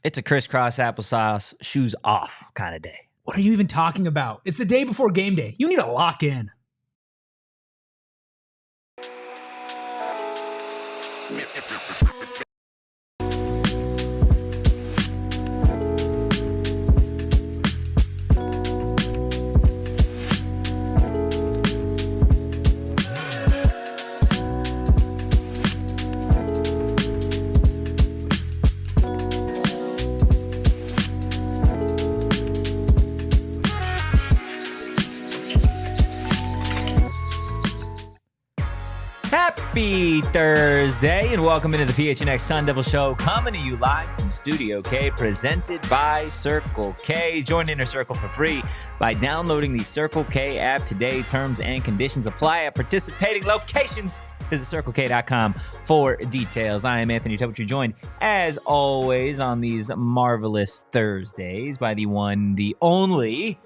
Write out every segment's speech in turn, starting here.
It's a crisscross applesauce, shoes off kind of day. What are you even talking about? It's the day before game day. You need to lock in. Happy Thursday and welcome into the PHNX Sun Devils show, coming to you live from Studio K, presented by Circle K. Join Inner Circle for free by downloading the Circle K app today. Terms and conditions apply at participating locations. Visit CircleK.com for details. I am Anthony Totri, joined as always on these marvelous Thursdays by the one, the only.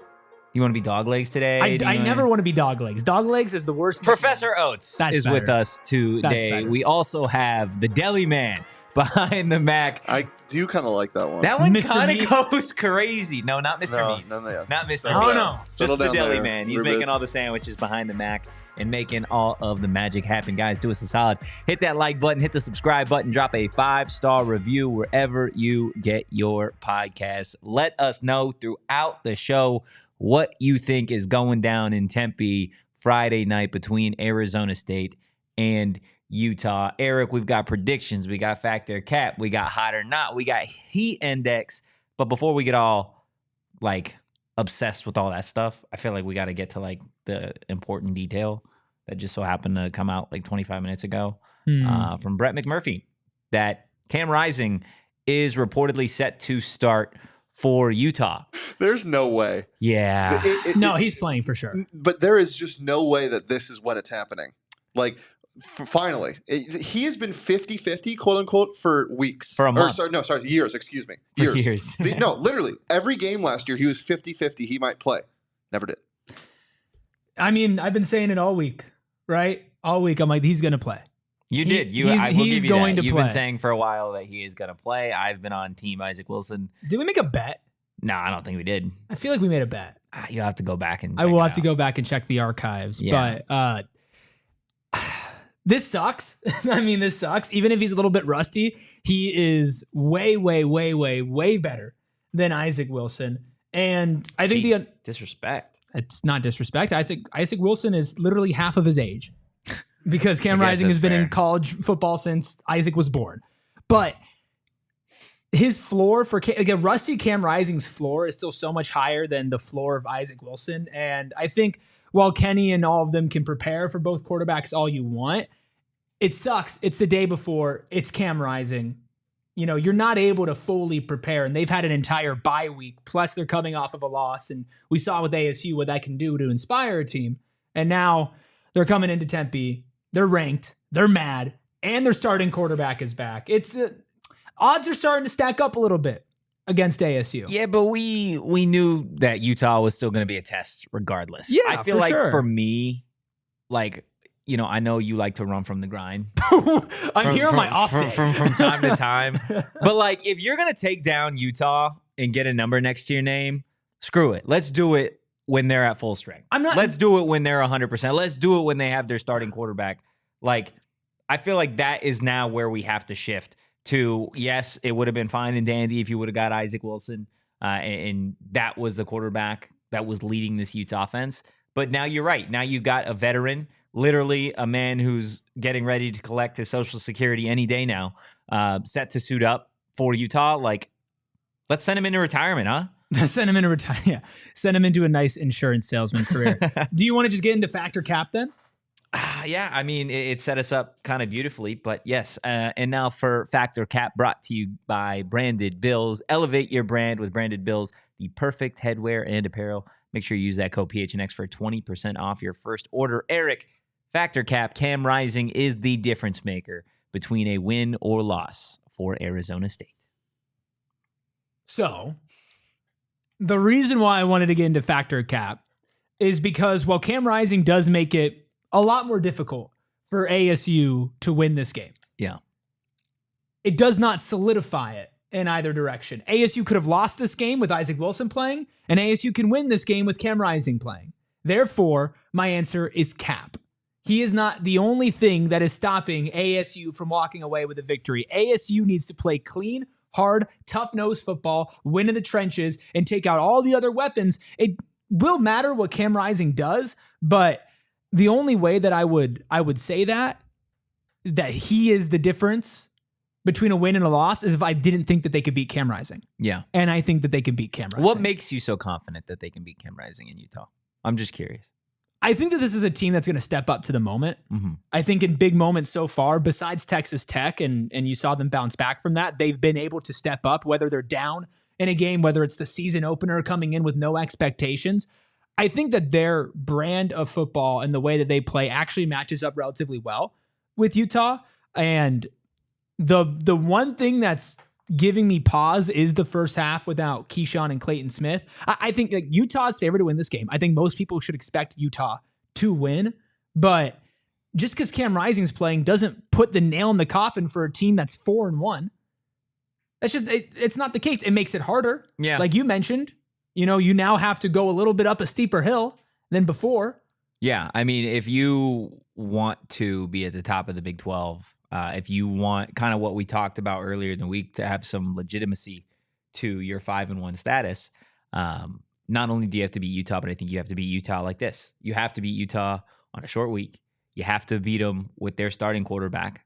You want to be dog legs today? I never want to be dog legs. Dog legs is the worst. Professor Oates is better. with us today. We also have the Deli Man behind the Mac. I do kind of like that one. That one Mr. kind Meat? of goes crazy. No, not Mr. No, Meat. no, no. Not Mr. Settle Meat. Oh, down. no. Just Settle the down Deli there, Man. He's Rubus. making all the sandwiches behind the Mac and making all of the magic happen. Guys, do us a solid. Hit that like button. Hit the subscribe button. Drop a 5-star review wherever you get your podcasts. Let us know throughout the show what you think is going down in Tempe Friday night between Arizona State and Utah. Erik, we've got predictions. We got Factor Cap. We got Hot or Not. We got Heat Index. But before we get all, obsessed with all that stuff, I feel like we got to get to, the important detail that just so happened to come out, 25 minutes ago from Brett McMurphy, that Cam Rising is reportedly set to start for Utah. There's no way. Yeah. No, he's playing for sure. But there is just no way that this is when it's happening. Finally. He has been 50-50, quote unquote, for weeks. For a month. Years, excuse me. For years. No, literally. Every game last year, he was 50-50. He might play. Never did. I mean, I've been saying it all week, right? All week, I'm like, he's going to play. You did. I will give you that. You've been saying for a while that he is going to play. I've been on Team Isaac Wilson. Did we make a bet? No, I don't think we did. I feel like we made a bet. You'll have to go back and check I will it have to out. go back and check the archives. Yeah. But this sucks. I mean, this sucks. Even if he's a little bit rusty, he is way, way, way, way, way better than Isaac Wilson. And I think Jeez, disrespect. it's not disrespect. Isaac Wilson is literally half of his age. Because Cam I guess Rising has that's been fair. in college football since Isaac was born. But his floor for a rusty Cam Rising's floor is still so much higher than the floor of Isaac Wilson. And I think while Kenny and all of them can prepare for both quarterbacks all you want, it sucks. It's the day before. It's Cam Rising. You're not able to fully prepare. And they've had an entire bye week. Plus, they're coming off of a loss. And we saw with ASU what that can do to inspire a team. And now they're coming into Tempe. They're ranked, they're mad, and their starting quarterback is back. It's odds are starting to stack up a little bit against ASU. Yeah, but we knew that Utah was still going to be a test regardless. Yeah, I feel for like sure. for me, I know you like to run from the grind. I'm here on my off day. From time to time. But if you're going to take down Utah and get a number next to your name, screw it. Let's do it when they're at full strength. Let's do it when they're 100%. Let's do it when they have their starting quarterback. I feel like that is now where we have to shift to, yes, it would have been fine and dandy if you would have got Isaac Wilson, and that was the quarterback that was leading this Utes offense. But now you're right. Now you've got a veteran, literally a man who's getting ready to collect his Social Security any day now, set to suit up for Utah. Let's send him into retirement, huh? Send him into retirement. Yeah. Send him into a nice insurance salesman career. Do you want to just get into Factor Cap then? Yeah, I mean, it set us up kind of beautifully, but yes. And now for Factor Cap, brought to you by Branded Bills. Elevate your brand with Branded Bills, the perfect headwear and apparel. Make sure you use that code PHNX for 20% off your first order. Erik, Factor Cap, Cam Rising is the difference maker between a win or loss for Arizona State. So, the reason why I wanted to get into Factor Cap is because while Cam Rising does make it a lot more difficult for ASU to win this game, Yeah. it does not solidify it in either direction. ASU could have lost this game with Isaac Wilson playing, and ASU can win this game with Cam Rising playing. Therefore, my answer is Cap. He is not the only thing that is stopping ASU from walking away with a victory. ASU needs to play clean, hard, tough-nosed football, win in the trenches, and take out all the other weapons. It will matter what Cam Rising does, but the only way that I would say that he is the difference between a win and a loss is if I didn't think that they could beat Cam Rising. Yeah. And I think that they can beat Cam Rising. What makes you so confident that they can beat Cam Rising in Utah? I'm just curious. I think that this is a team that's going to step up to the moment. Mm-hmm. I think in big moments so far, besides Texas Tech, and you saw them bounce back from that, they've been able to step up, whether they're down in a game, whether it's the season opener coming in with no expectations. I think that their brand of football and the way that they play actually matches up relatively well with Utah. And the one thing that's giving me pause is the first half without Keyshawn and Clayton Smith. I think that Utah's favored to win this game. I think most people should expect Utah to win, but just because Cam Rising's playing doesn't put the nail in the coffin for a team that's 4-1. That's just, it's not the case. It makes it harder. Yeah. Like you mentioned, you now have to go a little bit up a steeper hill than before. Yeah. I mean, if you want to be at the top of the Big 12, if you want kind of what we talked about earlier in the week to have some legitimacy to your 5-1 status, not only do you have to beat Utah, but I think you have to beat Utah like this. You have to beat Utah on a short week. You have to beat them with their starting quarterback.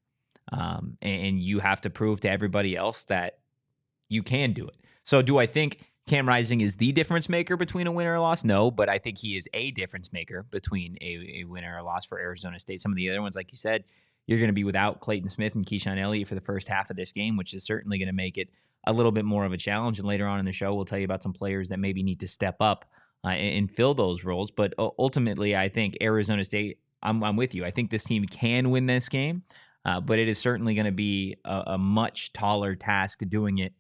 And you have to prove to everybody else that you can do it. So do I think Cam Rising is the difference maker between a win or a loss? No, but I think he is a difference maker between a win or a loss for Arizona State. Some of the other ones, like you said, you're going to be without Clayton Smith and Keyshawn Elliott for the first half of this game, which is certainly going to make it a little bit more of a challenge. And later on in the show, we'll tell you about some players that maybe need to step up and fill those roles. But ultimately, I think Arizona State, I'm with you. I think this team can win this game, but it is certainly going to be a much taller task doing it.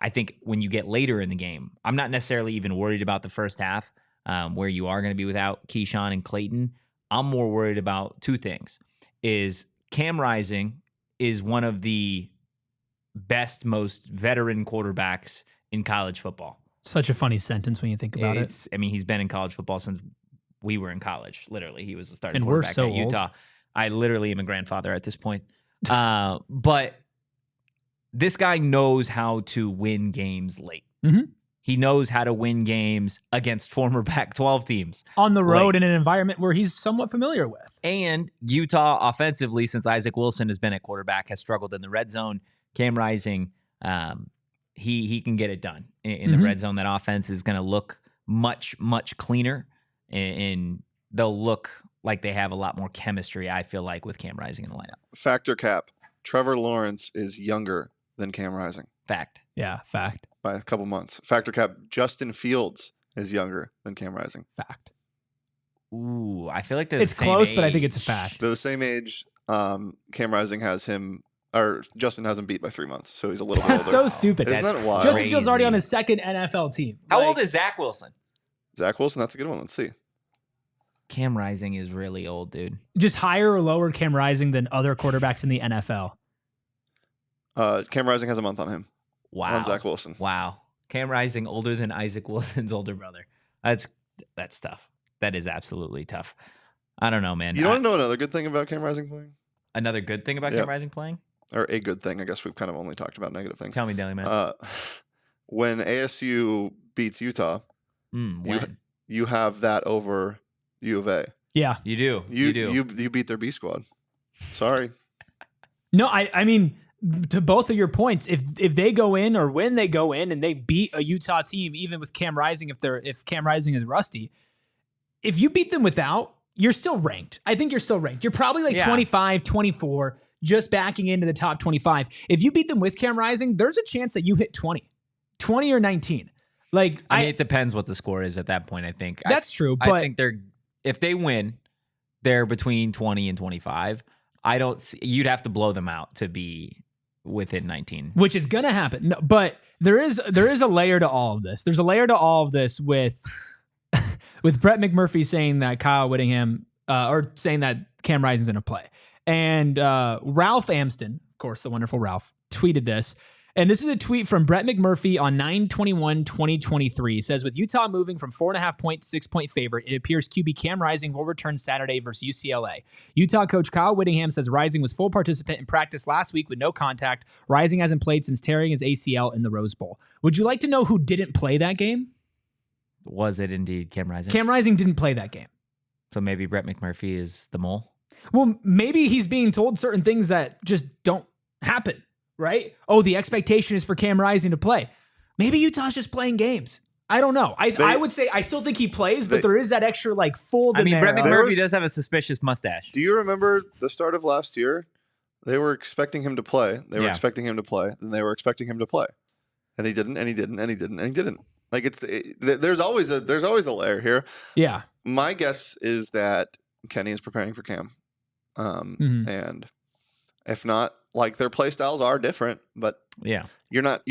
I think when you get later in the game, I'm not necessarily even worried about the first half where you are going to be without Keyshawn and Clayton. I'm more worried about two things. Is Cam Rising is one of the best, most veteran quarterbacks in college football. Such a funny sentence when you think about it. I mean, he's been in college football since we were in college. Literally, he was the starting And we're quarterback so at Utah. old. I literally am a grandfather at this point. But this guy knows how to win games late. Mm-hmm. He knows how to win games against former Pac-12 teams. On the road in an environment where he's somewhat familiar with. And Utah offensively, since Isaac Wilson has been at quarterback, has struggled in the red zone. Cam Rising, he can get it done in the red zone. That offense is going to look much, much cleaner, and they'll look like they have a lot more chemistry, I feel like, with Cam Rising in the lineup. Factor cap. Trevor Lawrence is younger than Cam Rising. Fact. Yeah, fact. By a couple months. Factor cap. Justin Fields is younger than Cam Rising. Fact. Ooh, I feel like they're It's the same close, but I think age. it's a fact. They're the same age. Cam Rising has him, or Justin has him beat by 3 months, so he's a little bit That's older. so stupid. Isn't that wild? Justin Fields already crazy. on his second NFL team. How Like, old is Zach Wilson? Zach Wilson, that's a good one. Let's see. Cam Rising is really old, dude. just higher or lower Cam Rising than other quarterbacks in the NFL? Cam Rising has a month on him. Wow. On Zach Wilson. Wow. Cam Rising older than Isaac Wilson's older brother. That's tough. That is absolutely tough. I don't know, man. You want to know another good thing about Cam Rising playing? Another good thing about Yep. Cam Rising playing? Or a good thing. I guess we've kind of only talked about negative things. Tell me, Daily Man. When ASU beats Utah, When? you have that over U of A. Yeah. You do. You do. You beat their B squad. Sorry. No, I mean, to both of your points, if they go in or when they go in and they beat a Utah team, even with Cam Rising, if Cam Rising is rusty, if you beat them without, you're still ranked. I think you're still ranked. You're probably like 25, 24, just backing into the top 25. If you beat them with Cam Rising, there's a chance that you hit 20 or 19. Like, I mean, it depends what the score is at that point, I think. That's true, but I think if they win, they're between 20 and 25. I don't see, you'd have to blow them out to be within 19. which is going to happen. No, but there is a layer to all of this. There's a layer to all of this with Brett McMurphy saying that Kyle Whittingham, or saying that Cam Rising's going to play. And Ralph Amston, of course, the wonderful Ralph, tweeted this. And this is a tweet from Brett McMurphy on 9/21/2023. He says, with Utah moving from 4.5-point to 6-point favorite, it appears QB Cam Rising will return Saturday versus UCLA. Utah coach Kyle Whittingham says Rising was full participant in practice last week with no contact. Rising hasn't played since tearing his ACL in the Rose Bowl. Would you like to know who didn't play that game? Was it indeed Cam Rising? Cam Rising didn't play that game. So maybe Brett McMurphy is the mole? Well, maybe he's being told certain things that just don't happen, right? Oh, the expectation is for Cam Rising to play. Maybe Utah's just playing games. I don't know. I would say I still think he plays, but there is that extra like fold in there. Brett McMurphy does have a suspicious mustache. Do you remember the start of last year? They were expecting him to play. They were expecting him to play. Then they were expecting him to play. And he didn't, and he didn't, and he didn't, and he didn't. Like there's always a layer here. Yeah. My guess is that Kenny is preparing for Cam. And if not, like their play styles are different, but you're not,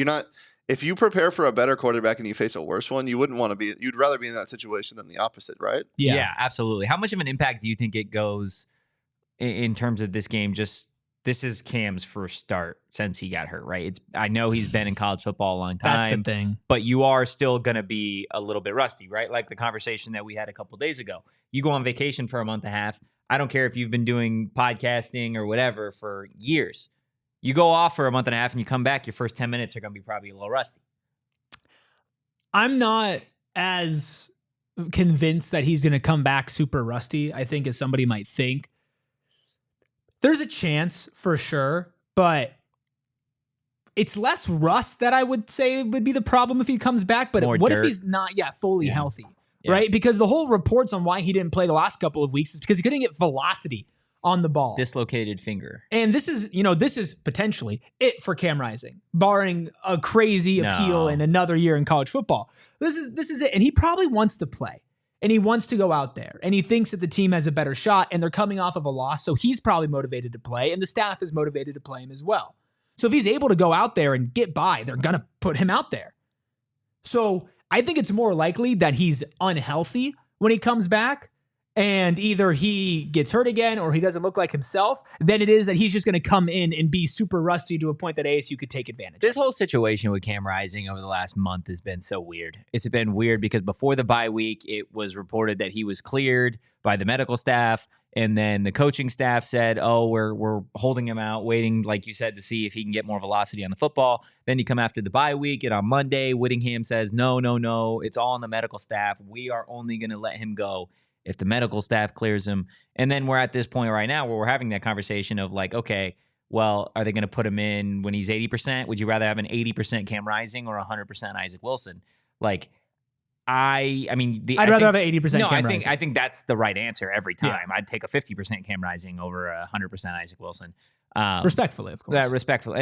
if you prepare for a better quarterback and you face a worse one, you'd rather be in that situation than the opposite, right? Yeah, absolutely. How much of an impact do you think it goes in terms of this game? This is Cam's first start since he got hurt, right? I know he's been in college football a long time. That's the thing. But you are still going to be a little bit rusty, right? Like the conversation that we had a couple days ago. You go on vacation for a month and a half. I don't care if you've been doing podcasting or whatever for years. You go off for a month and a half and you come back, your first 10 minutes are going to be probably a little rusty. I'm not as convinced that he's going to come back super rusty, I think, as somebody might think. There's a chance for sure, but it's less rust that I would say would be the problem if he comes back. But what if he's not fully healthy, right? Because the whole reports on why he didn't play the last couple of weeks is because he couldn't get velocity on the ball. Dislocated finger. And this is potentially it for Cam Rising, barring a crazy appeal in another year in college football. This is it. And he probably wants to play. And he wants to go out there, and he thinks that the team has a better shot, and they're coming off of a loss, so he's probably motivated to play, and the staff is motivated to play him as well. So if he's able to go out there and get by, they're going to put him out there. So I think it's more likely that he's unhealthy when he comes back, and either he gets hurt again or he doesn't look like himself, than it is that he's just going to come in and be super rusty to a point that ASU could take advantage. This whole situation with Cam Rising over the last month has been so weird. It's been weird because before the bye week, it was reported that he was cleared by the medical staff, and then the coaching staff said, oh, we're holding him out, waiting, like you said, to see if he can get more velocity on the football. Then you come after the bye week, and on Monday, Whittingham says, no, it's all on the medical staff. We are only going to let him go if the medical staff clears him. And then we're at this point right now where we're having that conversation of like, okay, well, are they going to put him in when he's 80%? Would you rather have an 80% Cam Rising or 100% Isaac Wilson? Like, I'd rather have an 80% Cam Rising. I think that's the right answer every time. I'd take a 50% Cam Rising over 100% Isaac Wilson. Respectfully, of course.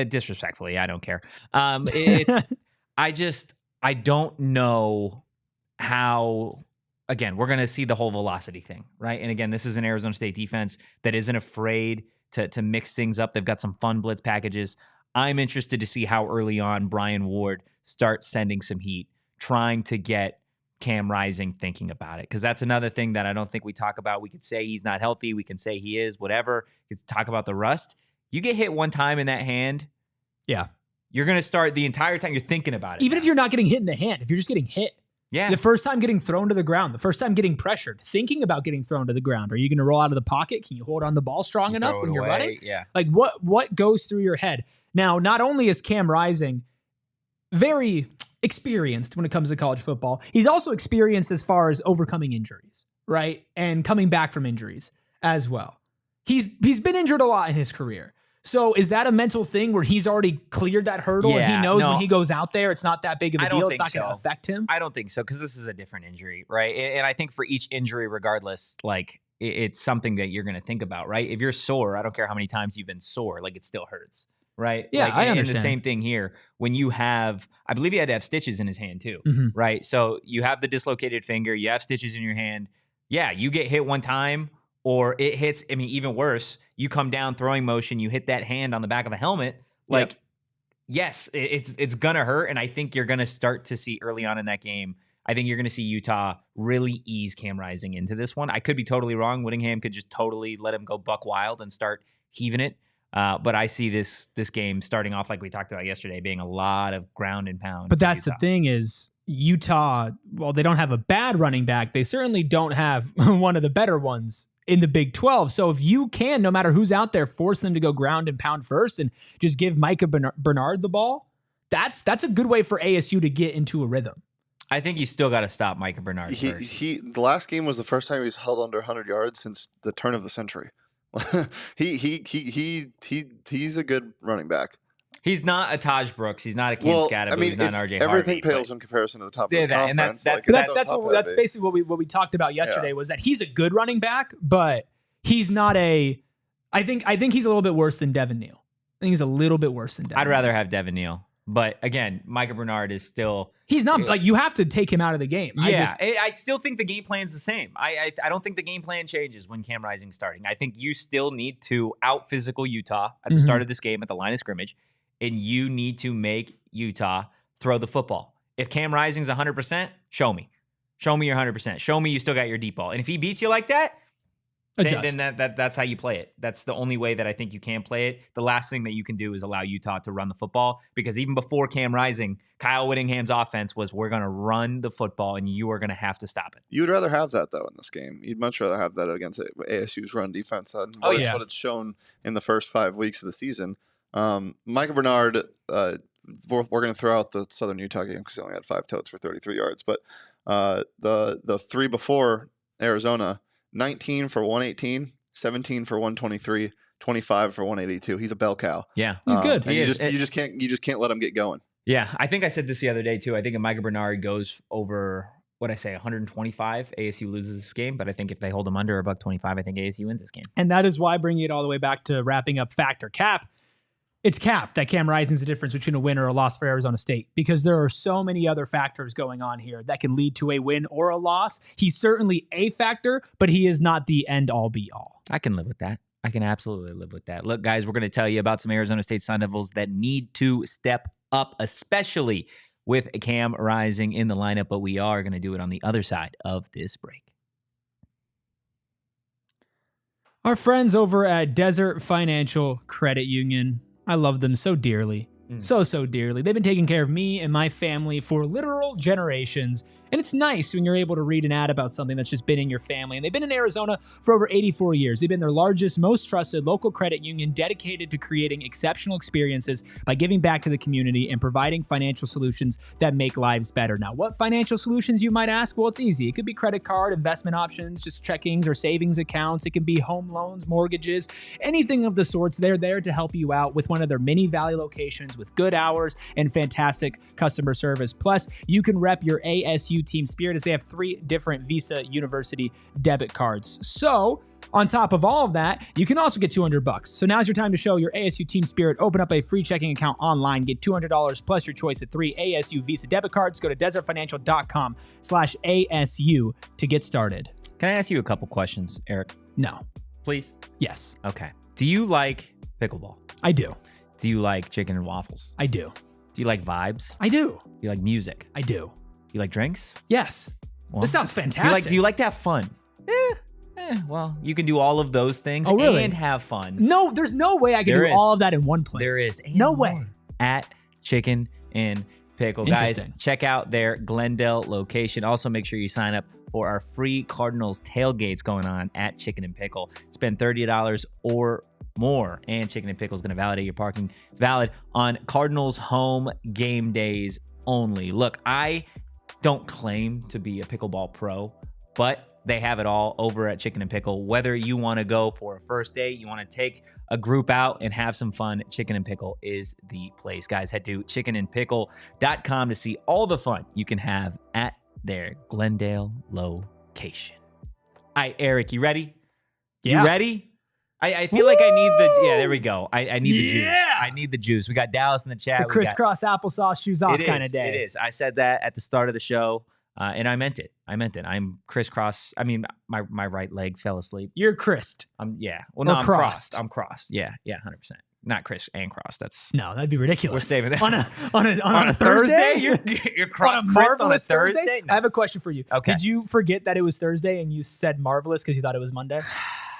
Disrespectfully, I don't care. I don't know how. Again, we're going to see the whole velocity thing, right? And again, this is an Arizona State defense that isn't afraid to mix things up. They've got some fun blitz packages. I'm interested to see how early on Brian Ward starts sending some heat, trying to get Cam Rising thinking about it. Because that's another thing that I don't think we talk about. We could say he's not healthy. We can say he is, whatever. We could talk about the rust. You get hit one time in that hand. Yeah. You're going to start the entire time you're thinking about it. Even if you're not getting hit in the hand, if you're just getting hit. Yeah. The first time getting thrown to the ground, the first time getting pressured, thinking about getting thrown to the ground. Are you going to roll out of the pocket? Can you hold on the ball strong enough when you're running? Yeah. Like what goes through your head? Now, not only is Cam Rising very experienced when it comes to college football, he's also experienced as far as overcoming injuries, right? And coming back from injuries as well. He's been injured a lot in his career. So is that a mental thing where he's already cleared that hurdle and he knows when he goes out there, it's not that big of a deal? It's not going to affect him? I don't think so, because this is a different injury, right? And I think for each injury, regardless, like it's something that you're going to think about, right? If you're sore, I don't care how many times you've been sore, like it still hurts, right? Yeah, like, I understand. And the same thing here. When you have, I believe he had to have stitches in his hand too, right? So you have the dislocated finger, you have stitches in your hand. Yeah, you get hit one time, or it hits, even worse, you come down throwing motion, you hit that hand on the back of a helmet. Like, yes, it's going to hurt. And I think you're going to start to see early on in that game, I think you're going to see Utah really ease Cam Rising into this one. I could be totally wrong. Whittingham could just totally let him go buck wild and start heaving it. But I see this game starting off like we talked about yesterday, being a lot of ground and pound. But that's the thing is Utah, well, they don't have a bad running back. They certainly don't have one of the better ones in the Big 12. So if you can, no matter who's out there, force them to go ground and pound first and just give Micah Bernard the ball, that's a good way for ASU to get into a rhythm. I think you still got to stop Micah Bernard first. The last game was the first time he's held under 100 yards since the turn of the century. He's a good running back. He's not a Taj Brooks. He's not a Cam Skattebo. I mean, he's not an RJ everything Harvey, pales in comparison to the top of his conference. And that's basically what we talked about yesterday was that he's a good running back, but he's not a. I think he's a little bit worse than Devin Neal. I think he's a little bit worse than Devin. I'd rather have Devin Neal. But again, Micah Bernard is still... He's not... Like, you have to take him out of the game. Yeah, I still think the game plan's the same. I don't think the game plan changes when Cam Rising's starting. I think you still need to out-physical Utah at the start of this game at the line of scrimmage, and you need to make Utah throw the football. If Cam Rising's 100%, show me. Show me you're 100%. Show me you still got your deep ball. And if he beats you like that, then that's how you play it. That's the only way that I think you can play it. The last thing that you can do is allow Utah to run the football, because even before Cam Rising, Kyle Whittingham's offense was, we're going to run the football and you are going to have to stop it. You would rather have that, though, in this game. You'd much rather have that against ASU's run defense. That's what it's shown in the first 5 weeks of the season. Micah Bernard, we're going to throw out the Southern Utah game because he only had 5 totes for 33 yards. But the 3 before Arizona, 19 for 118, 17 for 123, 25 for 182. He's a bell cow. Yeah, he's good. And you just can't let him get going. Yeah, I think I said this the other day too. I think if Micah Bernard goes over, 125, ASU loses this game. But I think if they hold him under $125, I think ASU wins this game. And that is why, bringing it all the way back to wrapping up Factor Cap, it's cap that Cam Rising's the difference between a win or a loss for Arizona State, because there are so many other factors going on here that can lead to a win or a loss. He's certainly a factor, but he is not the end-all be-all. I can live with that. I can absolutely live with that. Look, guys, we're going to tell you about some Arizona State Sun Devils that need to step up, especially with Cam Rising in the lineup, but we are going to do it on the other side of this break. Our friends over at Desert Financial Credit Union, I love them so dearly. So dearly. They've been taking care of me and my family for literal generations. And it's nice when you're able to read an ad about something that's just been in your family. And they've been in Arizona for over 84 years. They've been their largest, most trusted local credit union, dedicated to creating exceptional experiences by giving back to the community and providing financial solutions that make lives better. Now, what financial solutions, you might ask? Well, it's easy. It could be credit card, investment options, just checkings or savings accounts. It can be home loans, mortgages, anything of the sorts. They're there to help you out with one of their many Valley locations with good hours and fantastic customer service. Plus, you can rep your ASU team spirit, as they have 3 different Visa University debit cards. So, on top of all of that, you can also get $200. So now's your time to show your ASU team spirit. Open up a free checking account online. Get $200 plus your choice of 3 ASU Visa debit cards. Go to desertfinancial.com/ASU to get started. Can I ask you a couple questions, Erik? No. Please? Yes. Okay. Do you like pickleball? I do. Do you like chicken and waffles? I do. Do you like vibes? I do. Do you like music? I do. You like drinks? Yes. Well, this sounds fantastic. Do you like to have fun? Well, you can do all of those things and have fun. No, there's no way I can do all of that in one place. There is. No way. At Chicken and Pickle. Guys, check out their Glendale location. Also, make sure you sign up for our free Cardinals tailgates going on at Chicken and Pickle. Spend $30 or more, and Chicken and Pickle is going to validate your parking. It's valid on Cardinals home game days only. Look, I don't claim to be a pickleball pro, but they have it all over at Chicken and Pickle. Whether you want to go for a first date, you want to take a group out and have some fun, Chicken and Pickle is the place. Guys, head to chickenandpickle.com to see all the fun you can have at their Glendale location. All right, Erik, you ready? Yeah. You ready? I feel like I need there we go. I need the juice. I need the juice. We got Dallas in the chat. It's a crisscross applesauce shoes off kind of day. It is. I said that at the start of the show, and I meant it. I'm crisscross. I mean, my right leg fell asleep. You're crissed. Yeah. Well, no, I'm crossed. I'm crossed. Yeah, 100%. Not Chris and cross. No, that'd be ridiculous. We're saving that on a Thursday. You're cross-crissed on a Thursday. No. I have a question for you. Okay. Did you forget that it was Thursday and you said marvelous because you thought it was Monday?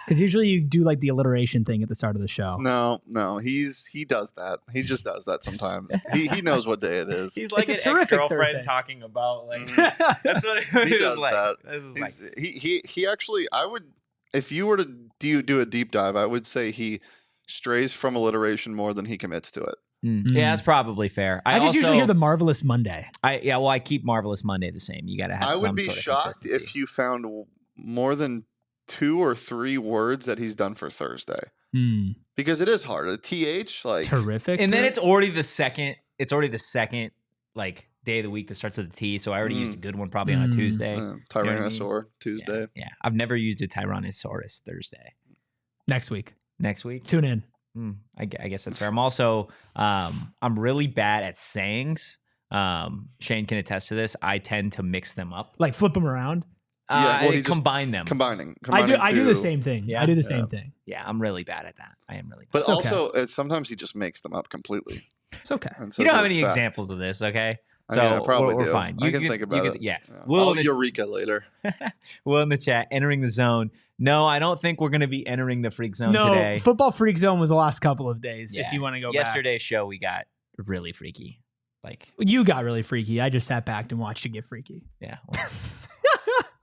Because usually you do like the alliteration thing at the start of the show. No, he does that. He just does that sometimes. He knows what day it is. He's like an ex-girlfriend talking about like that's what he does like. That. He actually, I would, if you were to do a deep dive, I would say he strays from alliteration more than he commits to it. Yeah, that's probably fair. I just usually hear the Marvelous Monday. I keep Marvelous Monday the same. You got to have. I would be shocked if you found more than 2 or 3 words that he's done for Thursday, because it is hard. A TH, like terrific, and then it's already the second. It's already the second like day of the week that starts with a T. So I already used a good one probably on a Tuesday. Tyrannosaur, you know Tuesday. Yeah, I've never used a Tyrannosaurus Thursday. Next week. Tune in. I guess that's fair. I'm also I'm really bad at sayings. Shane can attest to this. I tend to mix them up, like flip them around. Combine them. Combining. I do the same thing. Yeah. I do the same thing. Yeah, I'm really bad at that. I am really bad. But also, sometimes he just makes them up completely. It's okay. You don't have any examples of this, okay? So I probably we're fine. I can think about it. Yeah. I'll Eureka later. Will in the chat, entering the zone. No, I don't think we're going to be entering the freak zone today. Football freak zone was the last couple of days. If you want to go Yesterday's show, we got really freaky. Like you got really freaky. I just sat back and watched it get freaky. Yeah. Well.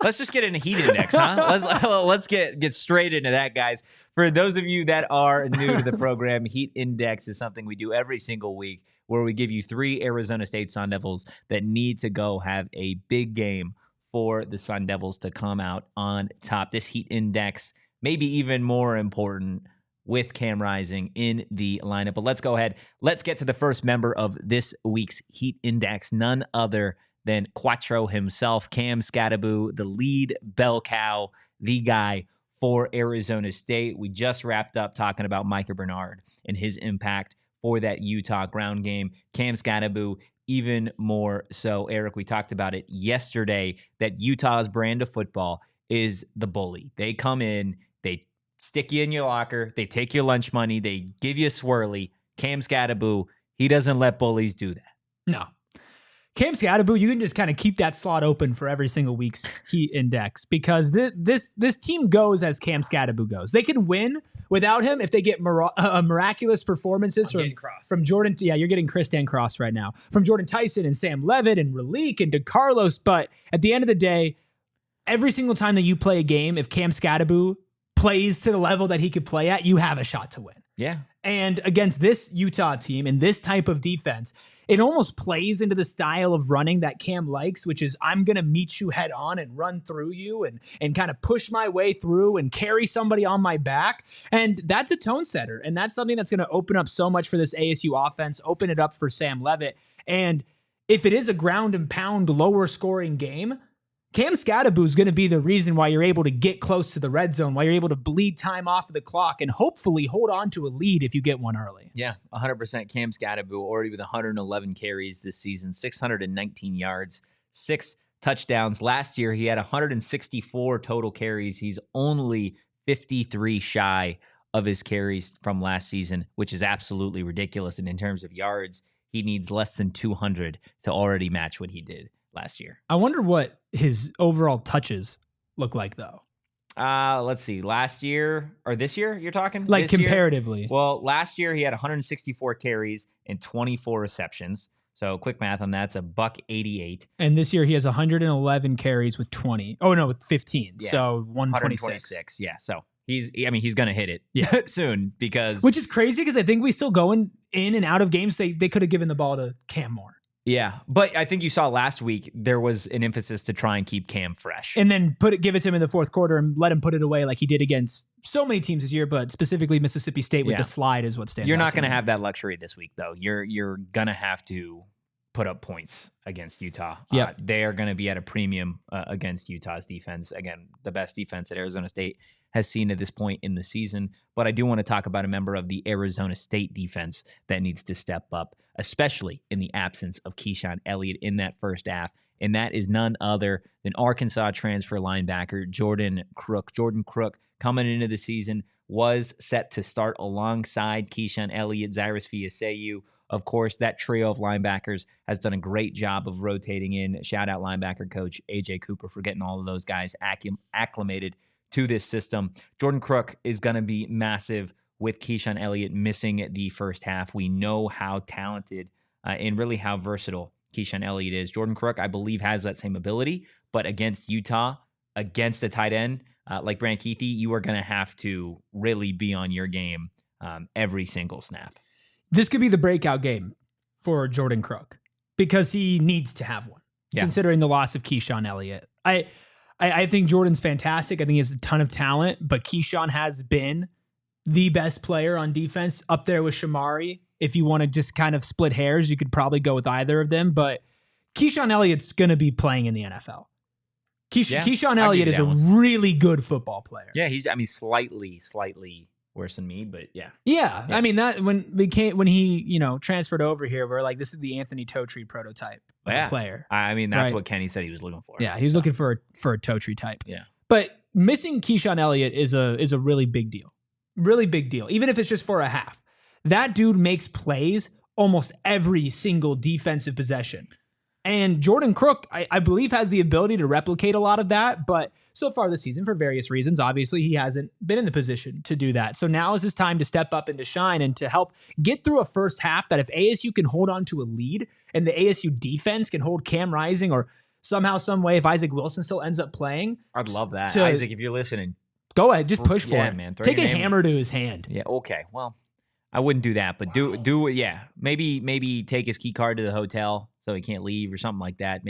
Let's just get into heat index, huh? Let's get straight into that, guys. For those of you that are new to the program, heat index is something we do every single week where we give you 3 Arizona State Sun Devils that need to go have a big game for the Sun Devils to come out on top. This heat index may be even more important with Cam Rising in the lineup. But let's go ahead. Let's get to the first member of this week's heat index, none other than Quattro himself, Cam Skattebo, the lead bell cow, the guy for Arizona State. We just wrapped up talking about Micah Bernard and his impact for that Utah ground game. Cam Skattebo, even more so. Erik, we talked about it yesterday, that Utah's brand of football is the bully. They come in, they stick you in your locker, they take your lunch money, they give you a swirly. Cam Skattebo, he doesn't let bullies do that. No. Cam Skattebo, you can just kind of keep that slot open for every single week's heat index because this team goes as Cam Skattebo goes. They can win without him if they get miraculous performances from Jordan. Yeah, you're getting Chris Dan Cross right now. From Jordan Tyson and Sam Leavitt and Raleek and DeCarlos. But at the end of the day, every single time that you play a game, if Cam Skattebo plays to the level that he could play at, you have a shot to win. Yeah. And against this Utah team and this type of defense, it almost plays into the style of running that Cam likes, which is I'm going to meet you head on and run through you and kind of push my way through and carry somebody on my back. And that's a tone setter. And that's something that's going to open up so much for this ASU offense, open it up for Sam Leavitt. And if it is a ground and pound lower scoring game, Cam Skattebo is going to be the reason why you're able to get close to the red zone, why you're able to bleed time off of the clock and hopefully hold on to a lead if you get one early. Yeah, 100% Cam Skattebo, already with 111 carries this season, 619 yards, 6 touchdowns. Last year, he had 164 total carries. He's only 53 shy of his carries from last season, which is absolutely ridiculous. And in terms of yards, he needs less than 200 to already match what he did last year. I wonder what his overall touches look like, though. Let's see. Last year or this year, you're talking? Like this comparatively. Year? Well, last year he had 164 carries and 24 receptions. So quick math on that's $188. And this year he has 111 carries with 20. Oh no, with 15. Yeah. So 126. Yeah. So he's going to hit it soon because. Which is crazy because I think we still going in and out of games. They could have given the ball to Cam more. Yeah, but I think you saw last week there was an emphasis to try and keep Cam fresh. And then give it to him in the fourth quarter and let him put it away like he did against so many teams this year, but specifically Mississippi State with the slide is what stands out. You're not going to have that luxury this week, though. You're going to have to put up points against Utah. Yeah, they are going to be at a premium against Utah's defense. Again, the best defense that Arizona State has seen at this point in the season. But I do want to talk about a member of the Arizona State defense that needs to step up, especially in the absence of Keyshawn Elliott in that first half. And that is none other than Arkansas transfer linebacker Jordan Crook. Jordan Crook, coming into the season, was set to start alongside Keyshawn Elliott, Zyrus Fiaseyu. Of course, that trio of linebackers has done a great job of rotating in. Shout out linebacker coach A.J. Cooper for getting all of those guys acclimated to this system. Jordan Crook is going to be massive with Keyshawn Elliott missing the first half. We know how talented and really how versatile Keyshawn Elliott is. Jordan Crook, I believe, has that same ability, but against Utah, against a tight end like Brant Kuithe, you are going to have to really be on your game every single snap. This could be the breakout game for Jordan Crook because he needs to have one, considering the loss of Keyshawn Elliott. I think Jordan's fantastic. I think he has a ton of talent, but Keyshawn has been the best player on defense up there with Shamari. If you want to just kind of split hairs, you could probably go with either of them, but Keyshawn Elliott's going to be playing in the NFL. Keyshawn Elliott is a really good football player. Yeah, he's slightly worse than me, but yeah. Yeah. I mean, that when he transferred over here, we're like, this is the Anthony Totri prototype of player. I mean, that's what Kenny said he was looking for. Yeah, he was looking for a Totri type. Yeah. But missing Keyshawn Elliott is a really big deal. Really big deal. Even if it's just for a half. That dude makes plays almost every single defensive possession. And Jordan Crook, I believe, has the ability to replicate a lot of that, but so far this season, for various reasons, obviously, he hasn't been in the position to do that. So now is his time to step up and to shine and to help get through a first half that if ASU can hold on to a lead and the ASU defense can hold Cam Rising or somehow, some way, if Isaac Wilson still ends up playing. I'd love that. Isaac, if you're listening. Go ahead. Just push for it. Man. Take a hammer to his hand. Yeah, okay. Well, I wouldn't do that, but do it. Yeah, maybe take his key card to the hotel so he can't leave or something like that.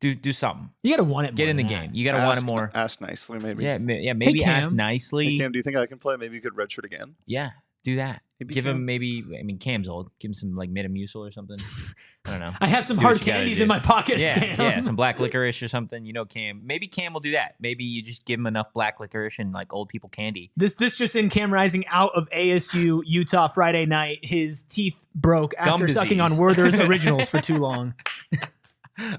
Do something. You gotta want it. Get in the game. You gotta want it more. Ask nicely, maybe. Yeah. Maybe ask nicely. Hey, Cam, do you think I can play? Maybe you could redshirt again. Yeah, do that. Give him Cam's old. Give him some like Metamucil or something. I don't know. I have some hard candies in my pocket. Yeah, some black licorice or something. Cam. Maybe Cam will do that. Maybe you just give him enough black licorice and like old people candy. This just in Cam Rising out of ASU Utah Friday night. His teeth broke after sucking on Werther's Originals for too long.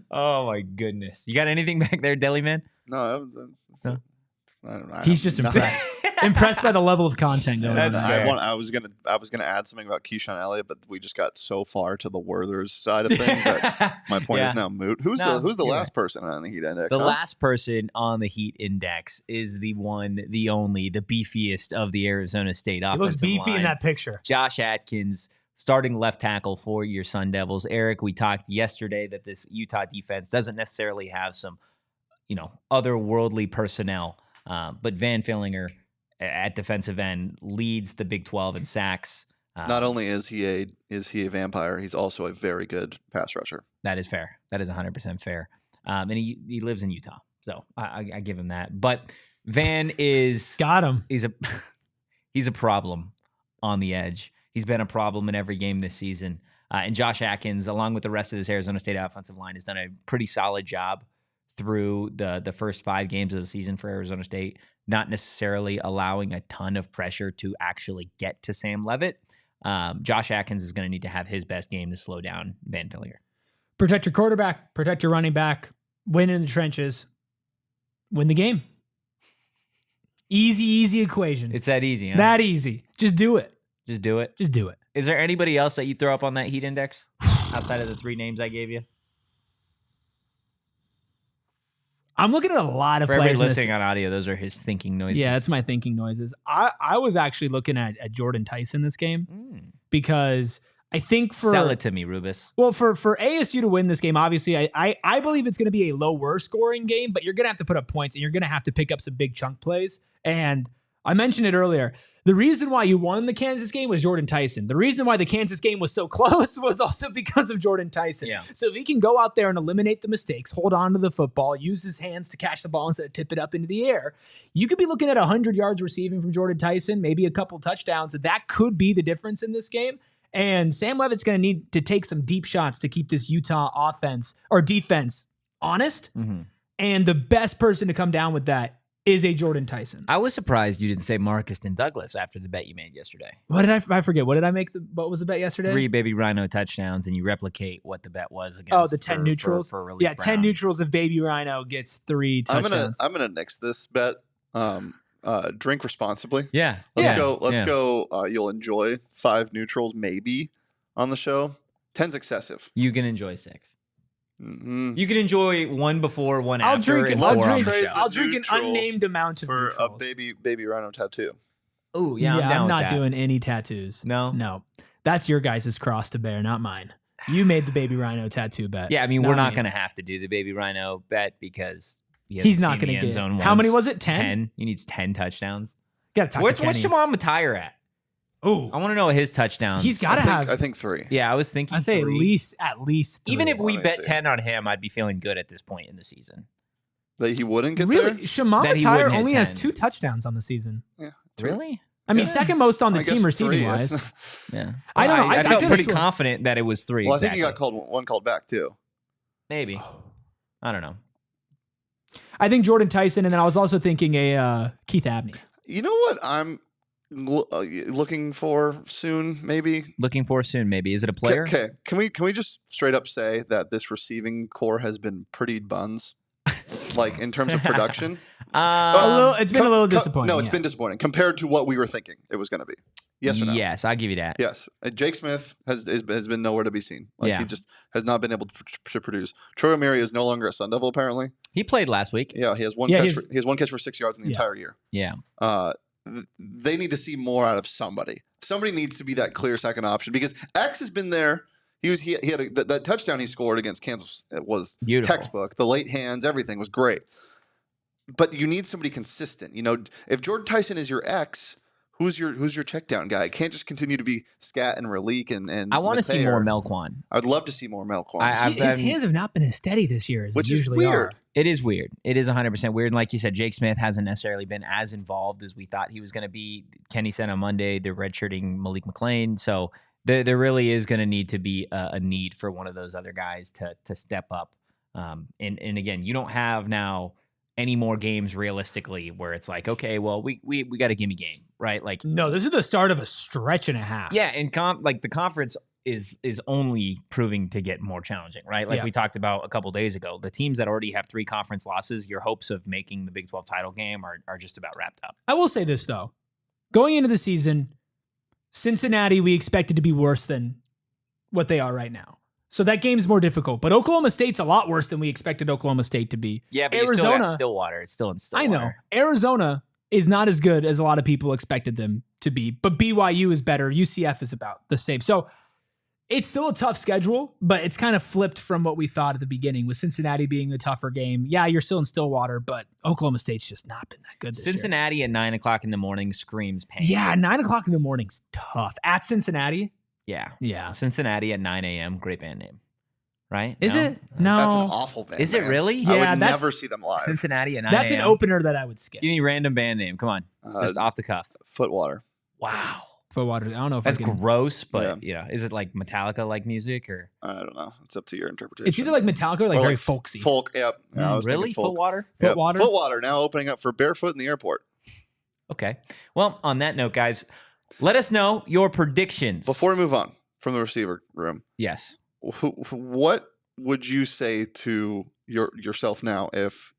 Oh my goodness! You got anything back there, Deli Man? No. I don't know. He's just impressed. Impressed by the level of content going on. I was gonna add something about Keyshawn Elliott, but we just got so far to the Werther's side of things that my point is now moot. Who's the last person on the Heat Index? The last person on the Heat Index is the one, the only, the beefiest of the Arizona State offensive line. He looks beefy in that picture. Josh Atkins, starting left tackle for your Sun Devils. Erik, we talked yesterday that this Utah defense doesn't necessarily have some, otherworldly personnel, but Van Fillinger at defensive end leads the Big 12 in sacks. Not only is he a vampire, he's also a very good pass rusher. That is fair. That is 100% fair. And he lives in Utah, so I give him that. But Van is got him. He's a problem on the edge. He's been a problem in every game this season. And Josh Atkins, along with the rest of this Arizona State offensive line, has done a pretty solid job through the first 5 games of the season for Arizona State, not necessarily allowing a ton of pressure to actually get to Sam Leavitt. Josh Atkins is going to need to have his best game to slow down Van Fillinger. Protect your quarterback, protect your running back, win in the trenches, win the game. Easy equation. It's that easy, huh? That easy. Just do it. Just do it? Just do it. Is there anybody else that you throw up on that Heat Index outside of the 3 names I gave you? I'm looking at a lot of players. For players everybody listening on audio, those are his thinking noises. Yeah, that's my thinking noises. I was actually looking at Jordan Tyson this game because I think sell it to me, Rubus. Well, for ASU to win this game, obviously, I believe it's going to be a lower scoring game, but you're going to have to put up points and you're going to have to pick up some big chunk plays. And I mentioned it earlier. The reason why you won the Kansas game was Jordan Tyson. The reason why the Kansas game was so close was also because of Jordan Tyson. Yeah. So if he can go out there and eliminate the mistakes, hold on to the football, use his hands to catch the ball instead of tip it up into the air, you could be looking at 100 yards receiving from Jordan Tyson, maybe a couple touchdowns. That could be the difference in this game. And Sam Leavitt's going to need to take some deep shots to keep this Utah offense or defense honest. Mm-hmm. And the best person to come down with that is a Jordan Tyson. I was surprised you didn't say Marcus and Douglas after the bet you made yesterday. What did I forget? What did I make? What was the bet yesterday? 3 Baby Rhino touchdowns, and you replicate what the bet was against. The 10 neutrals. For yeah, 10 neutrals if Baby Rhino gets 3 touchdowns. I'm gonna nix this bet. Drink responsibly. Yeah. Let's go. You'll enjoy 5 neutrals maybe on the show. 10's excessive. You can enjoy 6. You can enjoy one before, one after. I'll drink an unnamed amount of for neutrals. a baby rhino tattoo. Oh yeah, I'm not doing any tattoos. No. That's your guys' cross to bear, not mine. You made the baby rhino tattoo bet. Yeah, I mean, we're not going to have to do the baby rhino bet because he's not going to get. How many was it? 10? He needs 10 touchdowns. Got to talk to Kenny. What's Shimon Matire at? Oh, I want to know his touchdowns. He's got to have. I think 3. Yeah, I was thinking. I'd say 3. at least 3. Even if we bet 10 on him, I'd be feeling good at this point in the season. That he wouldn't get there? Really? Shimon Matire only has 2 touchdowns on the season. Yeah. Really? I mean, second most on the team receiving wise. Yeah. I don't know. I felt pretty confident that it was 3. Well, I think he got one called back too. Maybe. I don't know. I think Jordan Tyson, and then I was also thinking Keith Abney. You know what I'm looking for soon, maybe? Looking for soon, maybe. Is it a player? Okay. Can we just straight up say that this receiving core has been pretty buns? Like in terms of production? It's been a little disappointing. No, it's been disappointing compared to what we were thinking it was going to be. Yes or no? Yes, I'll give you that. Yes. Jake Smith has been nowhere to be seen. He just has not been able to produce. Troy O'Meara is no longer a Sun Devil, apparently. He played last week. Yeah, he has one catch. He has one catch for 6 yards in the entire year. Yeah. They need to see more out of somebody. Somebody needs to be that clear second option because X has been there. He had that touchdown he scored against Kansas was beautiful. Textbook. The late hands, everything was great. But you need somebody consistent. You know, if Jordan Tyson is your X, who's your check down guy? It can't just continue to be Scat and Raleek and I want to see more Melquan. I'd love to see more Melquan. His hands have not been as steady this year as which they is usually weird. are. It is weird. It is 100% weird. And like you said, Jake Smith hasn't necessarily been as involved as we thought he was going to be. Kenny said on Monday they're redshirting Malik McLean, so there really is going to need to be a need for one of those other guys to step up. And again, you don't have now any more games realistically where it's like, okay, well, we got a gimme game, right? Like, no, this is the start of a stretch and a half. Yeah, and the conference is only proving to get more challenging, right? Like we talked about a couple days ago, the teams that already have 3 conference losses, your hopes of making the Big 12 title game are just about wrapped up. I will say this though, going into the season, Cincinnati, we expected to be worse than what they are right now. So that game's more difficult. But Oklahoma State's a lot worse than we expected Oklahoma State to be. Yeah, but Arizona, you still got Stillwater. It's still in Stillwater. I know. Arizona is not as good as a lot of people expected them to be. But BYU is better. UCF is about the same. So it's still a tough schedule, but it's kind of flipped from what we thought at the beginning, with Cincinnati being the tougher game. Yeah, you're still in Stillwater, but Oklahoma State's just not been that good this Cincinnati year. At 9 o'clock in the morning screams pain. Yeah, 9 o'clock in the morning's tough. At Cincinnati? Yeah. Cincinnati at 9 a.m., great band name. Right? Is it? No. That's an awful band. Is it really? Yeah, I would never see them live. Cincinnati at 9 That's an opener that I would skip. Give me a random band name. Come on. Just off the cuff. Footwater. Wow. Footwater. I don't know if that's gross, but is it like Metallica-like music or? I don't know. It's up to your interpretation. It's either like Metallica or like very folksy. Folk, yep. Really? Footwater? Yep. Footwater now opening up for Barefoot in the airport. Okay. Well, on that note, guys, let us know your predictions. Before we move on from the receiver room. Yes. What would you say to yourself now if?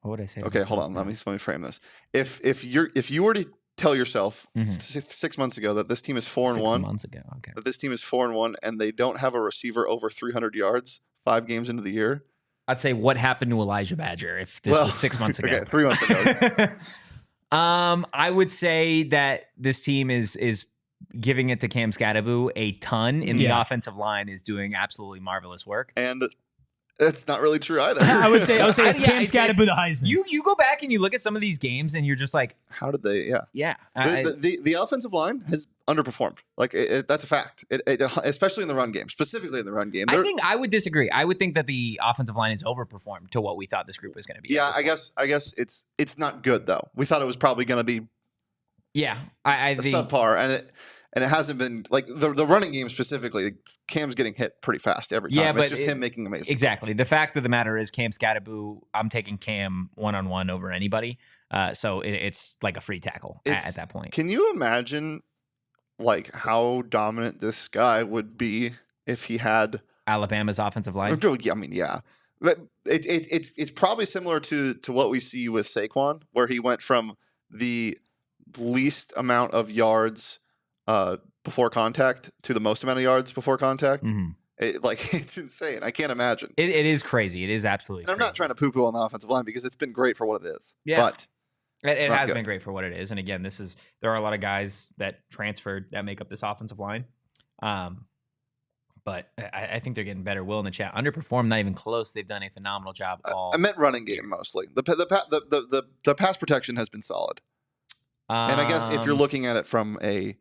What would I say? Okay, hold on. Let me frame this. If you were to tell yourself 6 months ago that this team is 4-1. 6 months ago, okay. That this team is 4-1 and they don't have a receiver over 300 yards 5 games into the year. I'd say what happened to Elijah Badger if this was 6 months ago. Okay, 3 months ago. I would say that this team is giving it to Cam Skattebo a ton, and the offensive line is doing absolutely marvelous work. And that's not really true either. I would say it's Cam Skattebo the Heisman. You go back and you look at some of these games and you're just like, how did they? Yeah. The offensive line has underperformed. Like that's a fact. Especially in the run game, specifically in the run game. I think I would disagree. I would think that the offensive line has overperformed to what we thought this group was going to be. Yeah, I guess it's not good though. We thought it was probably going to be. Yeah, I think subpar, and it hasn't been like the running game specifically. Cam's getting hit pretty fast every time. Yeah, but it's just him making amazing. Exactly. Plays. The fact of the matter is, Cam Skattebo, I'm taking Cam 1-on-1 over anybody. So it's like a free tackle at that point. Can you imagine like how dominant this guy would be if he had Alabama's offensive line? Yeah, I mean, yeah. But it's probably similar to what we see with Saquon, where he went from the least amount of yards before contact to the most amount of yards before contact. Mm-hmm. It's insane. I can't imagine. It is crazy. It is absolutely and I'm not trying to poo-poo on the offensive line because it's been great for what it is. Yeah. But it has been great for what it is. And again, there are a lot of guys that transferred that make up this offensive line. But I think they're getting better. Will in the chat, underperformed, not even close. They've done a phenomenal job. I meant running game mostly. The pass protection has been solid. And I guess if you're looking at it from a,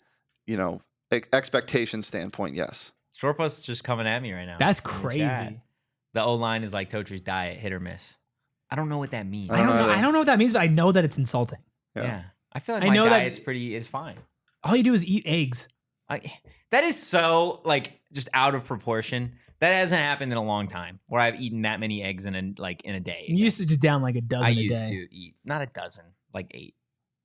expectation standpoint, yes. Shortbus just coming at me right now. That's crazy. The O-line is like Totri's diet, hit or miss. I don't know what that means. I don't know what that means, but I know that it's insulting. Yeah. I feel like my diet's is fine. All you do is eat eggs. That is so just out of proportion. That hasn't happened in a long time where I've eaten that many eggs in a day. You used to just down like a dozen a day. I used to eat not a dozen, like 8.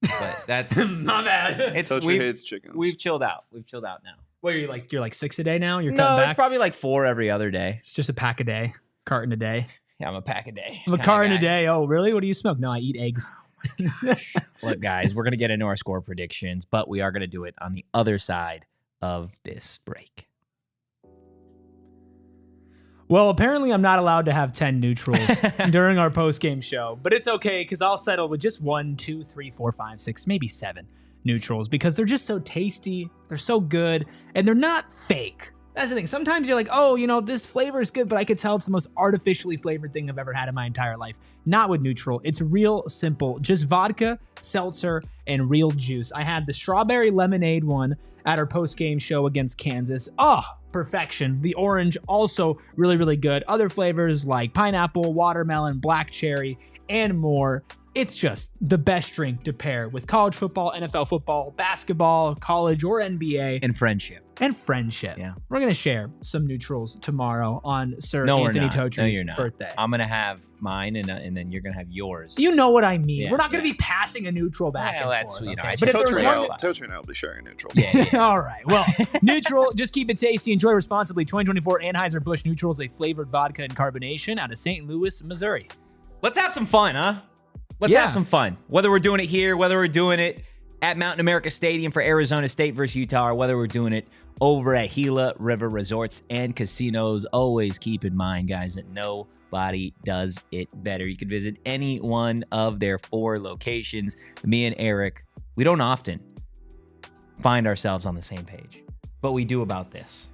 But that's my bad. Totri hates chickens. We've chilled out. We've chilled out now. What you're like 6 a day now? You're cutting back? It's probably like 4 every other day. It's just a pack a day, carton a day. Yeah, I'm a pack a day. I'm a carton a day. Oh, really? What do you smoke? No, I eat eggs. Oh my gosh. Look, guys, we're gonna get into our score predictions, but we are gonna do it on the other side of this break. Well, apparently I'm not allowed to have 10 neutrals during our post-game show, but it's okay because I'll settle with just 1, 2, 3, 4, 5, 6, maybe 7 neutrals because they're just so tasty, they're so good, and they're not fake. That's the thing. Sometimes you're like, oh, this flavor is good, but I could tell it's the most artificially flavored thing I've ever had in my entire life. Not with neutral. It's real simple. Just vodka, seltzer, and real juice. I had the strawberry lemonade one at our post-game show against Kansas. Oh, perfection. The orange, also really, really good. Other flavors like pineapple, watermelon, black cherry, and more. It's just the best drink to pair with college football, NFL football, basketball, college, or NBA. And friendship. Yeah. We're going to share some neutrals tomorrow on Sir Anthony Totri's birthday. I'm going to have mine, and then you're going to have yours. You know what I mean. Yeah, we're not going to be passing a neutral back and forth. Okay? But Totri and I will be sharing a neutral. Yeah. All right. Well, neutral, just keep it tasty. Enjoy responsibly. 2024 Anheuser-Busch Neutral is a flavored vodka and carbonation out of St. Louis, Missouri. Let's have some fun, huh? Let's have some fun. Whether we're doing it here, whether we're doing it at Mountain America Stadium for Arizona State versus Utah, or whether we're doing it over at Gila River Resorts and Casinos, always keep in mind, guys, that nobody does it better. You can visit any one of their 4 locations. Me and Erik, we don't often find ourselves on the same page, but we do about this.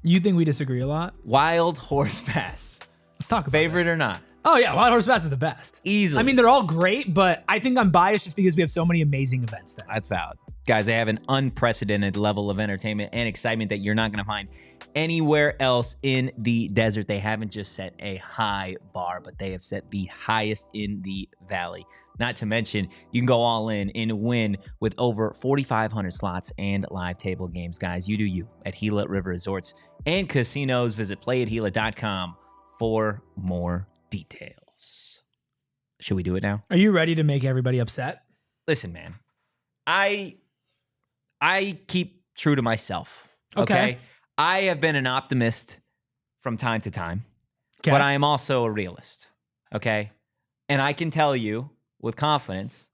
You think we disagree a lot? Wild Horse Pass. Let's talk about favorite or not? Oh, yeah. Wild Horse Pass is the best. Easily. I mean, they're all great, but I think I'm biased just because we have so many amazing events there. That's valid. Guys, they have an unprecedented level of entertainment and excitement that you're not going to find anywhere else in the desert. They haven't just set a high bar, but they have set the highest in the valley. Not to mention, you can go all in and win with over 4,500 slots and live table games. Guys, you do you at Gila River Resorts and Casinos. Visit playatgila.com for more details. Should we do it now? Are you ready to make everybody upset? Listen, man, I keep true to myself. Okay. I have been an optimist from time to time, but I am also a realist. Okay. And I can tell you with confidence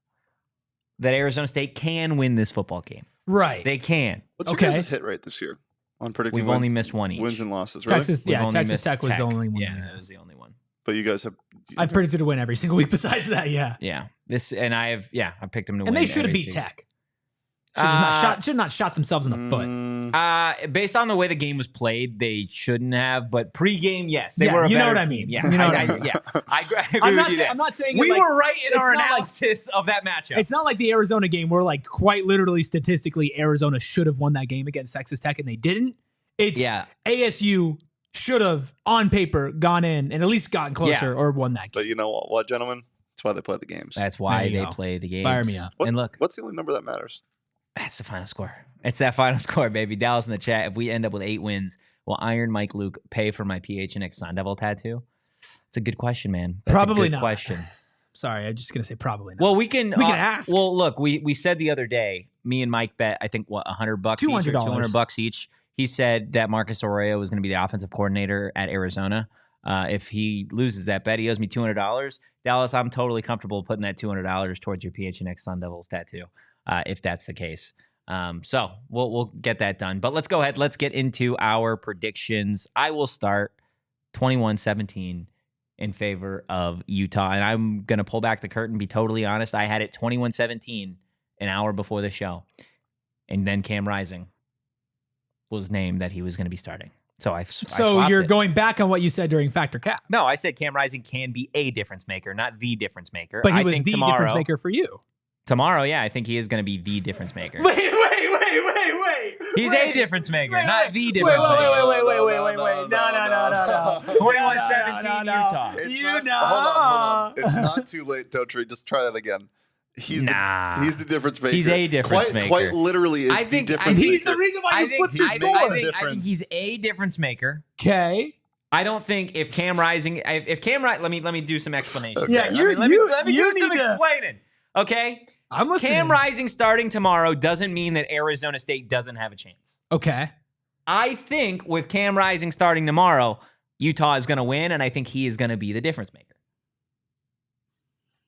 that Arizona State can win this football game. Right. They can. What's your guys' hit rate this year on predicting We've only missed one each. Wins and losses, right? Texas Tech was the only one. Yeah, that was the only one. But you guys have... I've predicted a win every single week besides that, yeah. Yeah. I picked them to win. And they should have beat Tech. Should have not shot themselves in the foot. Based on the way the game was played, they shouldn't have. But pregame, yes, they were. You know what I mean? Yeah, I agree with you there. I'm not saying we were right in our analysis of that matchup. It's not like the Arizona game where, quite literally, statistically, Arizona should have won that game against Texas Tech and they didn't. ASU should have, on paper, gone in and at least gotten closer or won that game. But you know what, gentlemen? That's why they play the games. That's why they play the games. Fire me up. And look, what's the only number that matters? That's the final score. It's that final score, baby. Dallas in the chat. If we end up with 8 wins, will Iron Mike Luke pay for my PHNX Sun Devil tattoo? It's a good question, man. That's probably a good not. Question. Sorry, I'm just gonna say probably not. Well, we can ask. Well, look, we said the other day, me and Mike bet, I think, what, $100 $200. $200 each. He said that Marcus Arroyo was going to be the offensive coordinator at Arizona. If he loses that bet, he owes me $200. Dallas, I'm totally comfortable putting that $200 towards your PHNX Sun Devils tattoo, if that's the case. So we'll get that done. But let's go ahead. Let's get into our predictions. I will start 21-17 in favor of Utah. And I'm going to pull back the curtain, be totally honest. I had it 21-17 an hour before the show. And then Cam Rising was named that he was going to be starting. So you're going back on what you said during Factor Cap. No, I said Cam Rising can be a difference maker, not the difference maker. But he was the difference maker for you. Tomorrow, yeah, I think he is going to be the difference maker. Wait. He's a difference maker, not the difference maker. Wait. No. 21-17 Utah. Hold on. It's not too late, Totri. Just try that again. He's the difference maker. He's a difference maker. Quite literally is the difference maker. He's the reason why you flipped your score. I think he's a difference maker. Okay. I don't think if Cam Rising, let me do some explanation. Okay. Yeah, let me do some explaining. Okay. I'm listening. Cam Rising starting tomorrow doesn't mean that Arizona State doesn't have a chance. Okay. I think with Cam Rising starting tomorrow, Utah is going to win, and I think he is going to be the difference maker.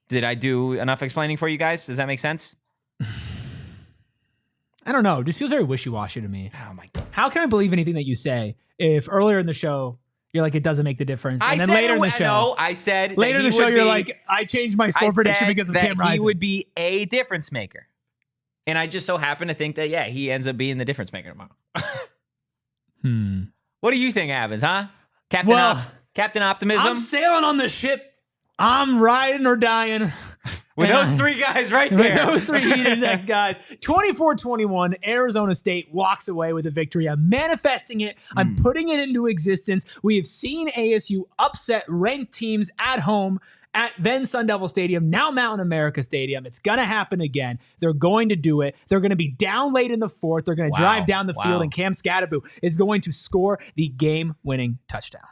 Did I do enough explaining for you guys? Does that make sense? I don't know. It just feels very wishy-washy to me. Oh, my God. How can I believe anything that you say if earlier in the show you're like, it doesn't make the difference? And then later in the show. No, I said later in the show, you're like, I changed my score prediction because of Cam Rising. He would be a difference maker. And I just so happen to think that, yeah, he ends up being the difference maker tomorrow. What do you think happens, huh? Captain Optimism? I'm sailing on this ship. I'm riding or dying. With those three guys right there. With those three heated next guys. 24-21, Arizona State walks away with a victory. I'm manifesting it. I'm putting it into existence. We have seen ASU upset ranked teams at home at then Sun Devil Stadium, now Mountain America Stadium. It's going to happen again. They're going to do it. They're going to be down late in the fourth. They're going to drive down the field, and Cam Skattebo is going to score the game-winning touchdown.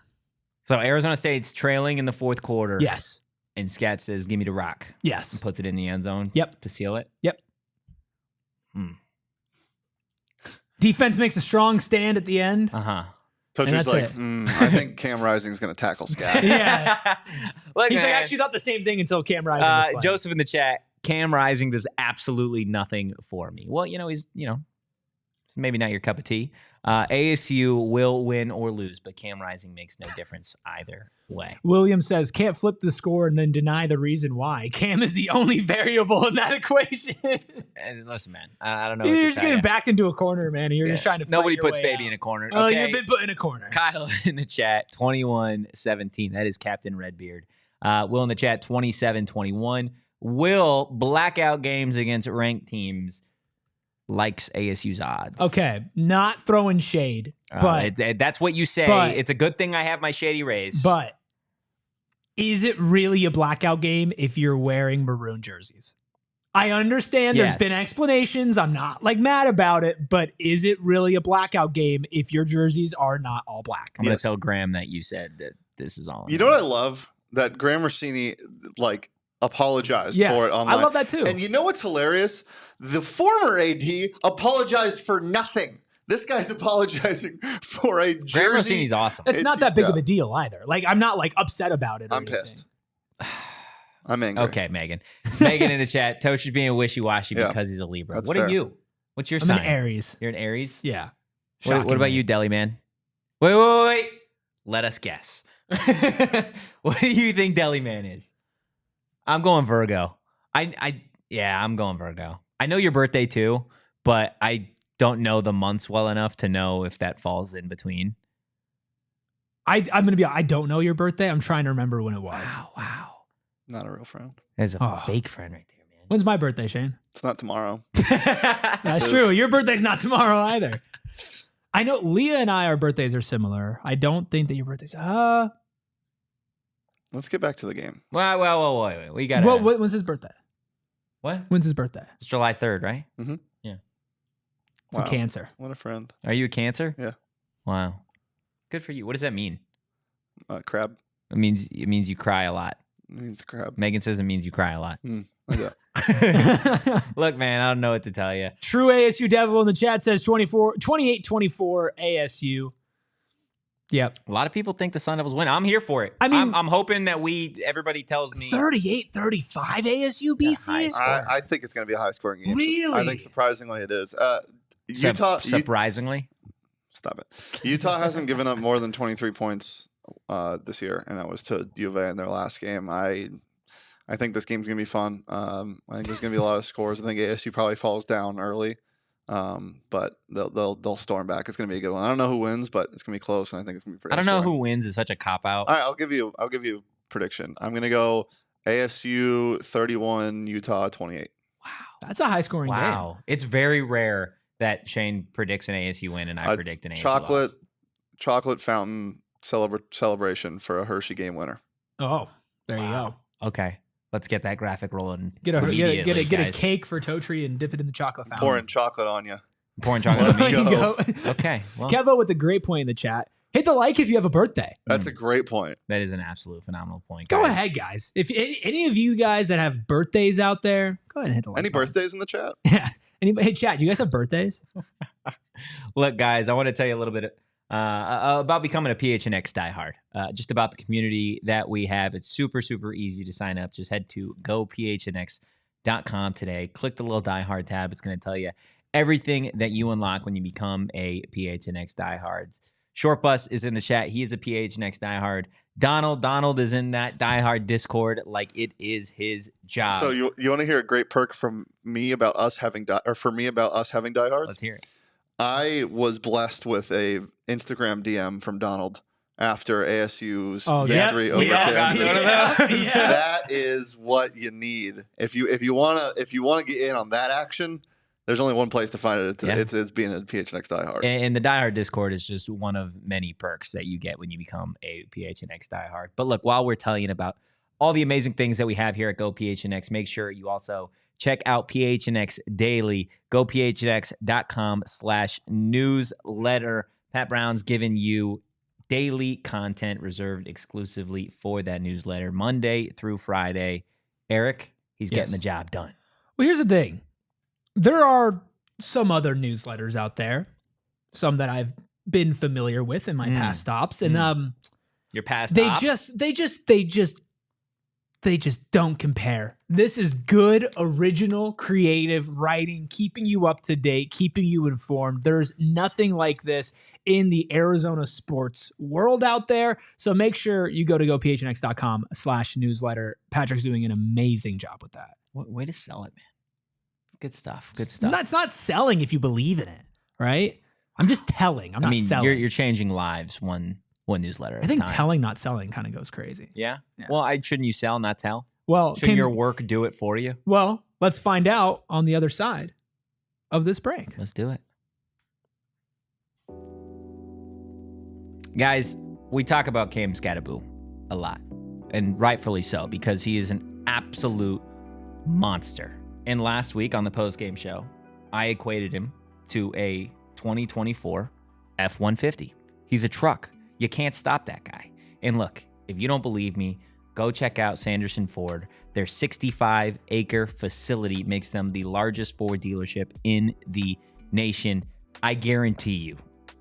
So Arizona State's trailing in the fourth quarter. Yes. And Scat says, give me the rock. Yes. And puts it in the end zone. Yep. To seal it. Yep. Defense makes a strong stand at the end. Uh-huh. Totri's like, I think Cam Rising is going to tackle Scat. Yeah. Look, he's like, I actually thought the same thing until Cam Rising was playing. Joseph in the chat, Cam Rising does absolutely nothing for me. Well, he's, maybe not your cup of tea. ASU will win or lose, but Cam Rising makes no difference either way. William says, can't flip the score and then deny the reason why. Cam is the only variable in that equation. Listen, man, I don't know. You're just getting backed into a corner, man. You're just trying to fight Nobody your puts way baby out. in a corner. Oh, okay? you've been put in a corner. Kyle in the chat, 21-17. That is Captain Redbeard. Will in the chat, 27-21. Will blackout games against ranked teams likes ASU's odds. Okay, not throwing shade, but that's what you say. It's a good thing I have my shady rays. But is it really a blackout game if you're wearing maroon jerseys? I understand there's been explanations. I'm not mad about it, but is it really a blackout game if your jerseys are not all black? I'm going to tell Graham that you said that this is all. You know what I love? That Graham Rossini apologized for it online. I love that too. And you know what's hilarious? The former AD apologized for nothing. This guy's apologizing for a jersey. Graham Rossini's awesome. It's not that big of a deal either. I'm not upset about it. I'm pissed. I'm angry. Okay, Megan. Megan in the chat. Tosh being wishy-washy because he's a Libra. That's what fair. are you? What's your I'm sign? an Aries. You're an Aries? Yeah. What about you, Deli Man? Wait. Let us guess. What do you think Deli Man is? I'm going Virgo. I'm going Virgo. I know your birthday too, but I don't know the months well enough to know if that falls in between. I'm gonna be. I don't know your birthday. I'm trying to remember when it was. Wow. Not a real friend. There's a fake friend right there, man. When's my birthday, Shane? It's not tomorrow. That's true. Your birthday's not tomorrow either. I know Leah and our birthdays are similar. I don't think that your birthday's. Let's get back to the game. Wait. We got. When's his birthday? What? When's his birthday? It's July 3rd, right? Mm-hmm. Yeah. It's a Cancer. What a friend. Are you a Cancer? Yeah. Wow. Good for you. What does that mean? Crab. It means you cry a lot. It means crab. Megan says it means you cry a lot. Yeah. Look, man, I don't know what to tell you. True ASU Devil in the chat says 28-24 ASU. Yep. A lot of people think the Sun Devils win. I'm here for it. I mean, I'm hoping that everybody tells me 38-35 ASU BC. I think it's going to be a high scoring game. Really? I think surprisingly it is. Utah. Surprisingly. Stop it. Utah hasn't given up more than 23 points this year, and that was to U of A in their last game. I think this game's going to be fun. I think there's going to be a lot of scores. I think ASU probably falls down early. But they'll storm back. It's gonna be a good one. I don't know who wins, but it's gonna be close, and I think it's gonna be pretty. I don't know who wins is such a cop out. All right, I'll give you a prediction. I'm gonna go ASU 31, Utah 28. Wow, that's a high scoring game. Wow, it's very rare that Shane predicts an ASU win and I predict an ASU loss. Chocolate fountain celebration for a Hershey game winner. Oh, there you go. Okay. Let's get that graphic rolling. Get a cake for Totri and dip it in the chocolate fountain. Pouring chocolate on you. Pouring chocolate on me. Go. Okay. Well. Kevo with a great point in the chat. Hit the like if you have a birthday. That's a great point. That is an absolute phenomenal point. Guys. Go ahead, guys. If any of you guys that have birthdays out there, go ahead and hit the like. Any birthdays in the chat? Yeah. Hey, chat, do you guys have birthdays? Look, guys, I want to tell you a little bit about becoming a PHNX diehard. Just about the community that we have. It's super, super easy to sign up. Just head to gophnx.com today. Click the little diehard tab. It's going to tell you everything that you unlock when you become a PHNX diehard. Short Bus is in the chat. He is a PHNX diehard. Donald is in that diehard Discord like it is his job. So you want to hear a great perk from me about us having diehards? Let's hear it. I was blessed with a Instagram DM from Donald after ASU's victory over Kansas. That is what you need if you want to get in on that action. There's only one place to find it. It's being a PHNX diehard. And the diehard Discord is just one of many perks that you get when you become a PHNX diehard. But look, while we're telling you about all the amazing things that we have here at Go PHNX, make sure you also check out PHNX Daily. GoPHNX.com/newsletter. Pat Brown's giving you daily content reserved exclusively for that newsletter, Monday through Friday. Erik, he's getting the job done. Well, here's the thing. There are some other newsletters out there, some that I've been familiar with in my past stops, and your past stops? They just don't compare. This is good, original, creative writing, keeping you up to date, keeping you informed. There's nothing like this in the Arizona sports world out there. So make sure you go to gophnx.com/newsletter. Patrick's doing an amazing job with that. Way to sell it, man. Good stuff. It's not selling if you believe in it, right? I'm just telling. I'm not selling. You're changing lives one newsletter at I think a time. Telling, not selling kind of goes crazy. Yeah? Well, shouldn't you sell, not tell? Well, shouldn't your work do it for you? Well, let's find out on the other side of this break. Let's do it. Guys, we talk about Cam Skattebo a lot, and rightfully so, because he is an absolute monster. And last week on the post-game show, I equated him to a 2024 F-150. He's a truck. You can't stop that guy. And look, if you don't believe me, go check out Sanderson Ford. Their 65-acre facility makes them the largest Ford dealership in the nation. I guarantee you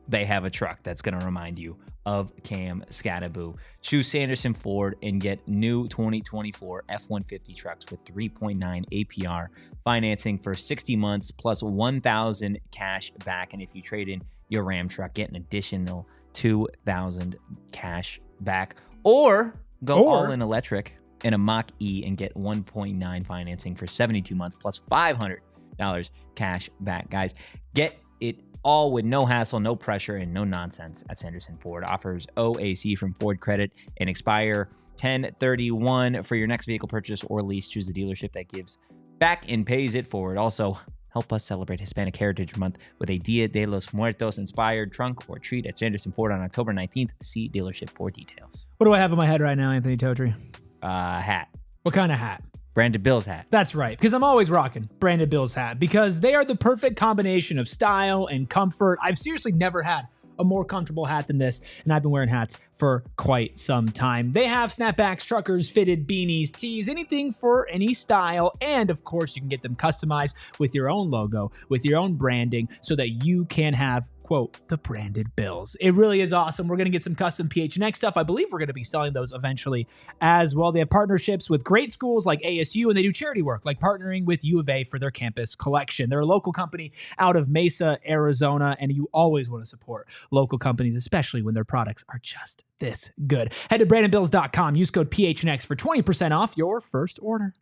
they have a truck that's going to remind you of Cam Skattebo. Choose Sanderson Ford and get new 2024 F-150 trucks with 3.9 APR financing for 60 months plus $1,000 cash back. And if you trade in your Ram truck, get an additional $2,000 cash back. Or go all in electric in a Mach-E and get 1.9 financing for 72 months plus $500 cash back. Guys, get it all with no hassle, no pressure, and no nonsense at Sanderson Ford. Offers OAC from Ford Credit and expire 10/31 for your next vehicle purchase or lease. Choose a dealership that gives back and pays it forward. Also, help us celebrate Hispanic Heritage Month with a Dia de los Muertos inspired trunk or treat at Sanderson Ford on October 19th. See dealership for details. What do I have on my head right now, Anthony Totri? Hat. What kind of hat? Branded Bills hat. That's right, because I'm always rocking Branded Bills hat because they are the perfect combination of style and comfort. I've seriously never had a more comfortable hat than this, and I've been wearing hats for quite some time. They have snapbacks, truckers, fitted beanies, tees, anything for any style, and of course, you can get them customized with your own logo, with your own branding, so that you can have quote, the branded bills. It really is awesome. We're going to get some custom PHNX stuff. I believe we're going to be selling those eventually as well. They have partnerships with great schools like ASU, and they do charity work like partnering with U of A for their campus collection. They're a local company out of Mesa, Arizona, and you always want to support local companies, especially when their products are just this good. Head to brandonbills.com. Use code PHNX for 20% off your first order.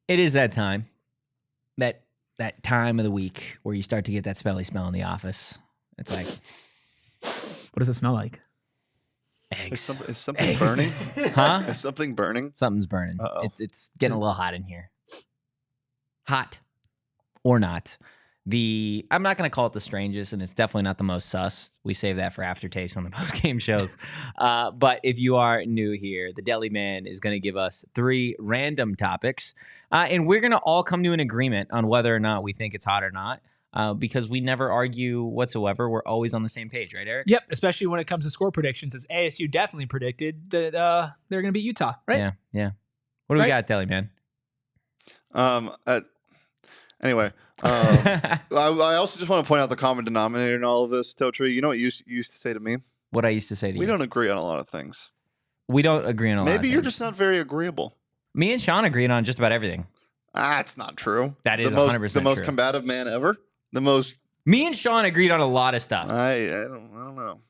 It is that time. That time of the week where you start to get that smelly smell in the office. It's like, what does it smell like? Eggs. Is something burning? Huh? Is something burning? Something's burning. Uh-oh. It's getting a little hot in here. Hot or not. I'm not going to call it the strangest, and it's definitely not the most sus. We save that for aftertaste on the post-game shows. But if you are new here, the Deli Man is going to give us 3 random topics, and we're going to all come to an agreement on whether or not we think it's hot or not, because we never argue whatsoever. We're always on the same page, right, Erik? Yep, especially when it comes to score predictions, as ASU definitely predicted that they're going to beat Utah, right? Yeah. What do we got, Deli Man? Anyway, I also just want to point out the common denominator in all of this, Totri. You know what you used to say to me? What I used to say to you? We don't agree on a lot of things. We don't agree on a lot of things. Maybe you're just not very agreeable. Me and Sean agreed on just about everything. That's not true. That is 100% true. The most combative man ever. The most. Me and Sean agreed on a lot of stuff. I don't know.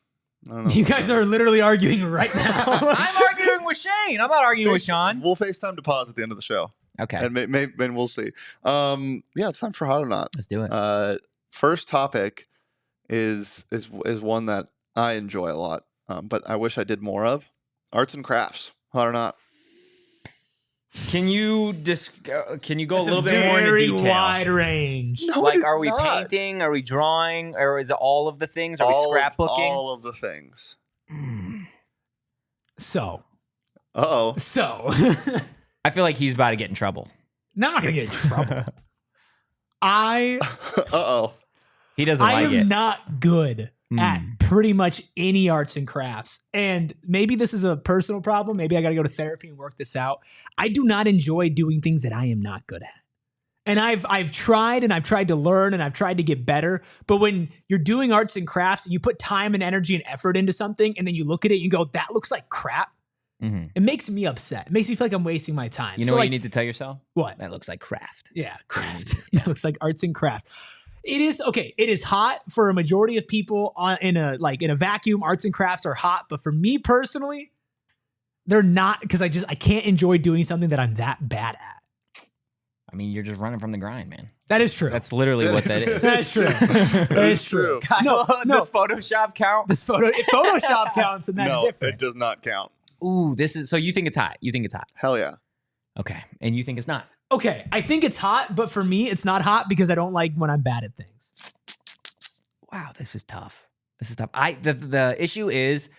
You guys are literally arguing right now. I'm arguing with Shane. I'm not arguing with Sean. We'll FaceTime pause at the end of the show. Okay. And we'll see. Yeah, it's time for hot or not. Let's do it. First topic is one that I enjoy a lot, but I wish I did more of. Arts and crafts, hot or not. Can you go It's a little bit more into detail? Very wide range. No, like, it is are we not. painting? Are we drawing? Or is it all of the things? Are we scrapbooking? All of the things. So. Uh-oh. So. I feel like he's about to get in trouble. No, I'm not going to get in trouble. Uh-oh. He doesn't like it. I am not good at pretty much any arts and crafts. And maybe this is a personal problem. Maybe I got to go to therapy and work this out. I do not enjoy doing things that I am not good at. And I've tried to learn and I've tried to get better. But when you're doing arts and crafts and you put time and energy and effort into something and then you look at it and you go, that looks like crap. Mm-hmm. It makes me upset. It makes me feel like I'm wasting my time. You know what you need to tell yourself? What? That looks like craft. Yeah, craft. That looks like arts and crafts. It is okay. It is hot for a majority of people in a vacuum. Arts and crafts are hot, but for me personally, they're not, because I can't enjoy doing something that I'm that bad at. I mean, you're just running from the grind, man. That is true. That's literally what that is. That's true. That is true. No. Does Photoshop count? Photoshop counts, and that's different. No, it does not count. Ooh, so you think it's hot? You think it's hot? Hell yeah. Okay, and you think it's not? Okay, I think it's hot, but for me, it's not hot because I don't like when I'm bad at things. Wow, this is tough. The issue is,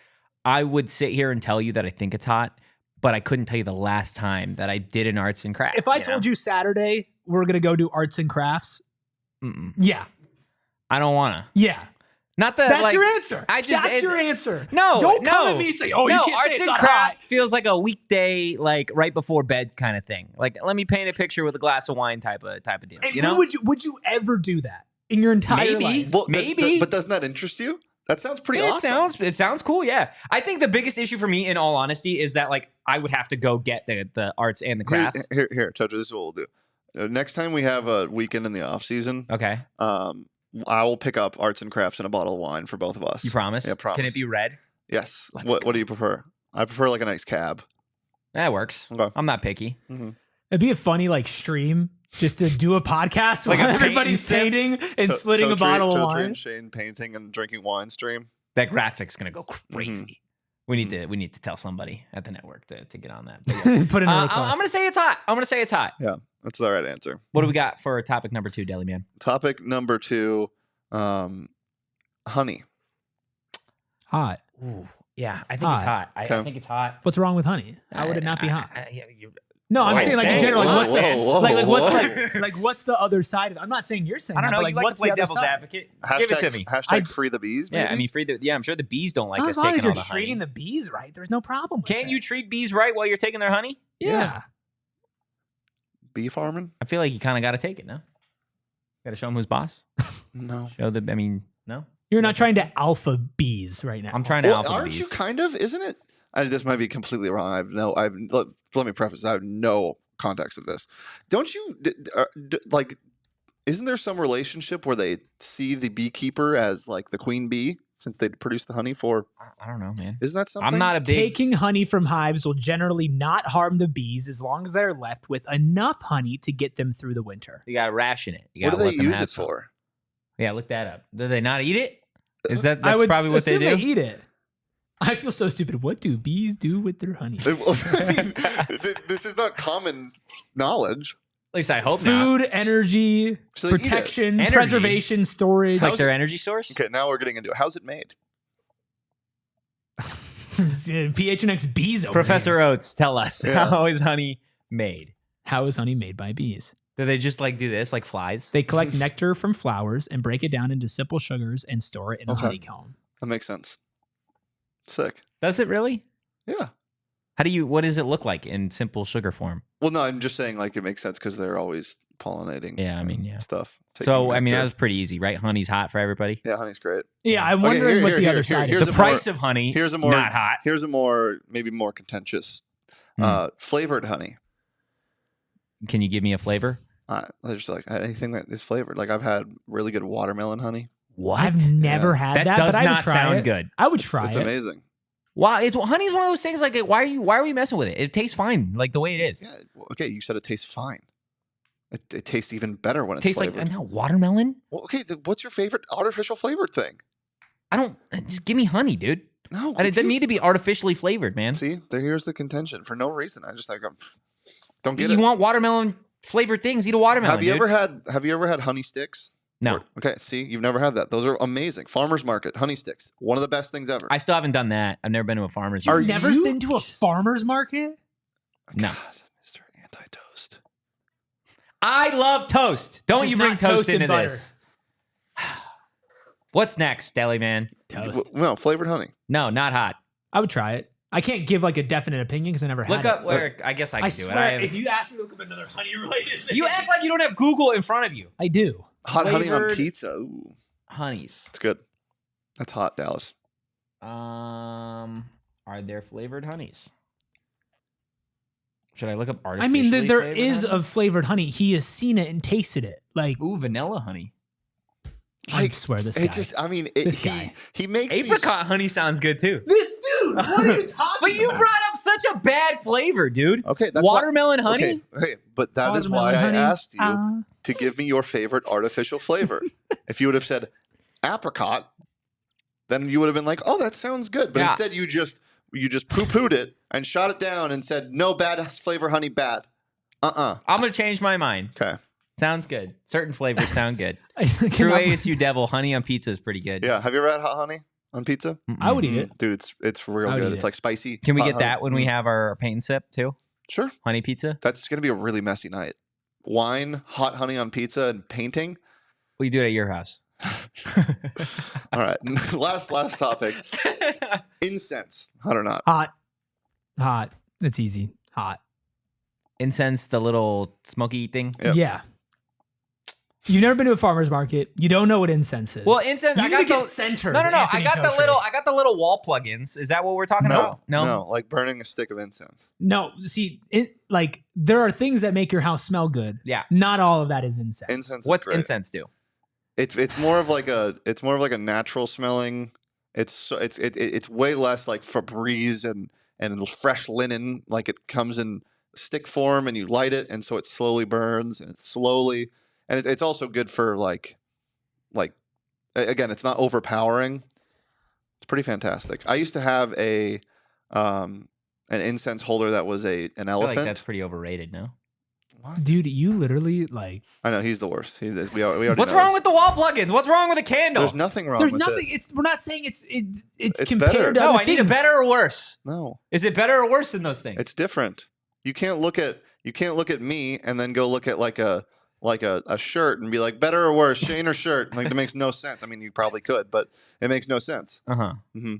I would sit here and tell you that I think it's hot, but I couldn't tell you the last time that I did an arts and crafts. If I told you Saturday we're gonna go do arts and crafts, yeah, I don't wanna. Yeah. Not that that's your answer. That's your answer. No, don't come at me and say, "Oh, you can't arts say it's and not craft hot." feels like a weekday, like right before bed kind of thing. Like, let me paint a picture with a glass of wine type of deal. And you know? would you ever do that in your entire life? Well, maybe. But doesn't that interest you? That sounds pretty awesome. It sounds cool. Yeah, I think the biggest issue for me, in all honesty, is that like I would have to go get the arts and the crafts. Here, Totri, this is what we'll do. Next time we have a weekend in the off season, okay. I will pick up arts and crafts and a bottle of wine for both of us. You promise? Yeah, promise. Can it be red? Yes. What do you prefer? I prefer like a nice cab. That works. Okay. I'm not picky. Mm-hmm. It'd be a funny like stream just to do a podcast like while everybody's painting and splitting a bottle of wine. And Shane painting and drinking wine stream. That graphic's gonna go crazy. Mm-hmm. We need to tell somebody at the network to get on that. Yeah. Put in a request. I'm gonna say it's hot. Yeah, that's the right answer. What do we got for topic number 2, Deli Man? Topic number 2, honey. Hot. Ooh, yeah, I think it's hot. I think it's hot. What's wrong with honey? How would it not be hot? No, I'm saying like in general. What's the other side of it? I'm not saying you're saying. I don't know. But, you like to play devil's advocate? Give it to me. Hashtag free the bees. Maybe? Yeah, I mean I'm sure the bees don't like us taking all the honey. As long as you're treating the bees right, there's no problem. Can you treat bees right while you're taking their honey? Yeah. Bee farming? I feel like you kind of got to take it, no? Got to show them who's boss? No. No? You're not trying to alpha bees right now. I'm trying to alpha aren't bees. you kind of? Isn't it? This might be completely wrong. Let me preface. I have no context of this. Don't you like? Isn't there some relationship where they see the beekeeper as like the queen bee since they produce the honey for? I don't know, man. Isn't that something? I'm not a big... Taking honey from hives will generally not harm the bees as long as they're left with enough honey to get them through the winter. You gotta ration it. What do they use it for? Yeah, look that up. Do they not eat it? That's probably what they do? They eat it. I feel so stupid. What do bees do with their honey? This is not common knowledge. At least I hope Food, not. energy, So protection, Energy. preservation, storage. It's like their energy source? Okay, now we're getting into it. How's it made? PHNX bees over Professor here. Oates, tell us. How is honey made? How is honey made by bees? Do they just like do this like flies? They collect nectar from flowers and break it down into simple sugars and store it in a honeycomb. That makes sense. Sick. Does it really? Yeah. What does it look like in simple sugar form? Well, no, I'm just saying like it makes sense because they're always pollinating. Yeah, I mean, stuff. So, I mean, that was pretty easy, right? Honey's hot for everybody. Yeah, honey's great. Yeah, I'm wondering what the other side is. The price of honey, not hot. Here's a maybe more contentious, flavored honey. Can you give me a flavor? There's like anything that is flavored. Like I've had really good watermelon honey. What? I've never had that. Does but not sound good. I would try it. It's amazing. Wow, honey's one of those things. Like, why are we messing with it? It tastes fine, like the way it is. Yeah. Okay, you said it tastes fine. It tastes even better when it's tastes flavored. like watermelon. Well, okay, what's your favorite artificial flavored thing? Just give me honey, dude. No, it doesn't need to be artificially flavored, man. See, here's the contention for no reason. I just don't get it. You want watermelon flavored things? Eat a watermelon. Have you ever had honey sticks? No. Okay, see, you've never had that. Those are amazing. Farmer's market, honey sticks. One of the best things ever. I still haven't done that. I've never been to a farmer's market. You've never been to a farmer's market? No. God, Mr. Anti-Toast. I love toast. Don't you bring toast into this. What's next, Deli Man? Toast. No, flavored honey. No, not hot. I would try it. I can't give like a definite opinion because I never had it. Look up where I guess I can do it. If you ask me to look up another honey related thing. You act like you don't have Google in front of you. I do. Hot honey on pizza. Ooh. Honeys. It's good. That's hot, Dallas. Are there flavored honeys? Should I look up artificially? I mean, there is honey? a flavored honey. He has seen it and tasted it. Like, ooh, vanilla honey. I swear this guy. This guy. He makes apricot honey sounds good too. This dude, what are you talking about? But you brought up such a bad flavor, dude. Okay, that's watermelon honey. Okay, but that is why I asked you to give me your favorite artificial flavor. If you would have said apricot, then you would have been like, "Oh, that sounds good." But instead, you just poo-pooed it and shot it down and said, "No, bad flavor honey, bad." I'm gonna change my mind. Okay. Sounds good. Certain flavors sound good. True ASU Devil, honey on pizza is pretty good. Yeah. Have you ever had hot honey on pizza? I would eat it. Dude, it's real good. It's like spicy. Can we get that when we have our paint and sip too? Sure. Honey pizza? That's going to be a really messy night. Wine, hot honey on pizza, and painting. We do it at your house. All right. Last topic. Incense. Hot or not? Hot. It's easy. Hot. Incense, the little smoky thing? Yep. Yeah. You've never been to a farmer's market. You don't know what incense is. Well, incense. You need to get centered. No. I got the little wall plugins. Is that what we're talking about? No, like burning a stick of incense. No, see, there are things that make your house smell good. Yeah. Not all of that is incense. Incense. What's incense do? It's more of like a natural smelling. It's way less like Febreze and fresh linen. Like it comes in stick form and you light it, and so it slowly burns and and it's also good for like again, it's not overpowering. It's pretty fantastic. I used to have an incense holder that was an elephant. I feel like that's pretty overrated, no? What? Dude, you literally I know he's the worst. We already What's wrong with the wall plugins? What's wrong with a candle? There's nothing wrong. There's with nothing. It. We're not saying it's compared better. to. No, other I need a things. better or worse. No. Is it better or worse than those things? It's different. You can't look at me and then go look at like a shirt and be like, better or worse, Shane or shirt. Like that makes no sense. I mean, you probably could, but it makes no sense. Mm-hmm.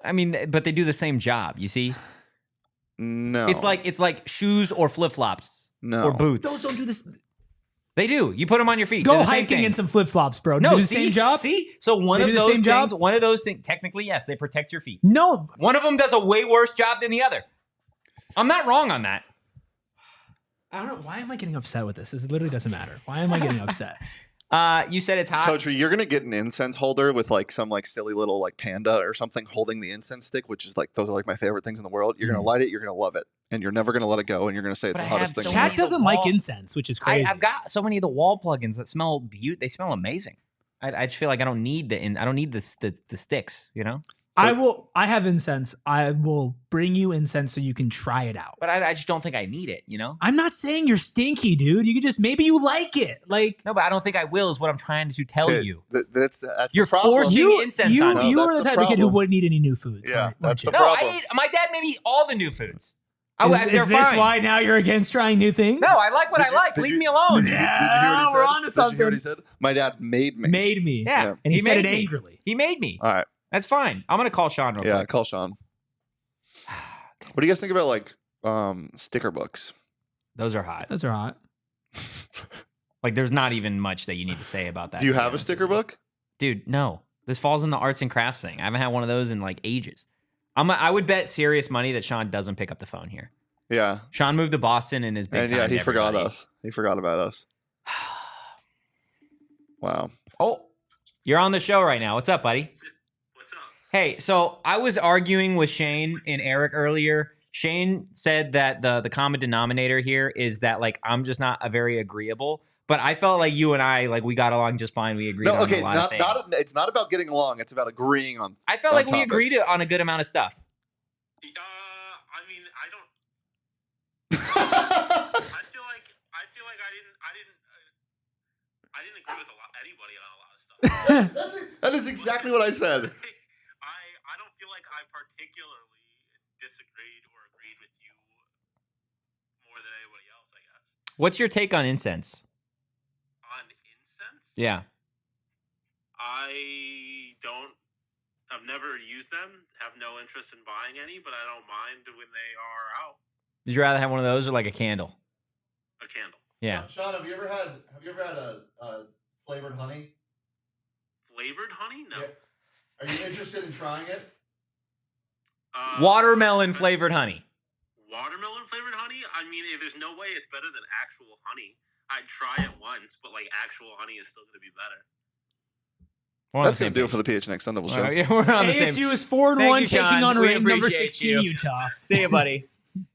I mean, but they do the same job. You see? No. It's like shoes or flip flops. No. Or boots. Those don't do this. They do. You put them on your feet. Go hiking in some flip-flops, bro. No, the same job. See? So one of those things, technically, yes, they protect your feet. No. One of them does a way worse job than the other. I'm not wrong on that. I don't know. Why am I getting upset with this? This literally doesn't matter. Why am I getting upset? You said it's hot. Totri, you're gonna get an incense holder with like some like silly little like panda or something holding the incense stick, which is like those are like my favorite things in the world. You're gonna light it, you're gonna love it, and you're never gonna let it go, and you're gonna say it's the hottest thing. Cat doesn't like incense, which is crazy. I've got so many of the wall plugins that smell They smell amazing. I just feel like I don't need the sticks, you know. I have incense. I will bring you incense so you can try it out. But I just don't think I need it, you know? I'm not saying you're stinky, dude. You could just, maybe you like it. Like, no, but I don't think I will is what I'm trying to tell you. That's you're the problem. forcing incense on me. You were the type of kid who wouldn't eat any new foods. Yeah, right? that's the problem. My dad made me eat all the new foods. Is this why now you're against trying new things? No, I like what I like. Leave me alone. Did you hear what he said? My dad made me. Made me. Yeah. And he said it angrily. He made me. All right. That's fine. I'm going to call Sean real quick. Yeah, call Sean. What do you guys think about like sticker books? Those are hot. Like there's not even much that you need to say about that. Do you have a sticker book? Dude, no. This falls in the arts and crafts thing. I haven't had one of those in like ages. I would bet serious money that Sean doesn't pick up the phone here. Yeah. Sean moved to Boston and is big time. And yeah, he forgot us. He forgot about us. Wow. Oh, you're on the show right now. What's up, buddy? What's up? Hey, so I was arguing with Shane and Erik earlier. Shane said that the common denominator here is that like I'm just not a very agreeable. But I felt like you and I, like we got along just fine. We agreed on a lot of things. It's not about getting along. It's about agreeing on. I felt like we agreed on a good amount of stuff. I mean, I don't. I feel like I didn't agree with anybody on a lot of stuff. That is exactly what I said. I don't feel like I particularly disagreed or agreed with you more than anybody else, I guess. What's your take on incense? Yeah. I've never used them, have no interest in buying any, but I don't mind when they are out. Would you rather have one of those or like a candle? A candle. Yeah. Sean, have you ever had a flavored honey? Flavored honey? No. Yeah. Are you interested in trying it? Watermelon flavored honey. Watermelon flavored honey? I mean, there's no way it's better than actual honey. I'd try it once, but like actual honey is still going to be better. That's going to do it for the PHNX Sun Devils show. Yeah, we're on the same. ASU is 4-1, taking on ranked number 16 Utah. See you, buddy.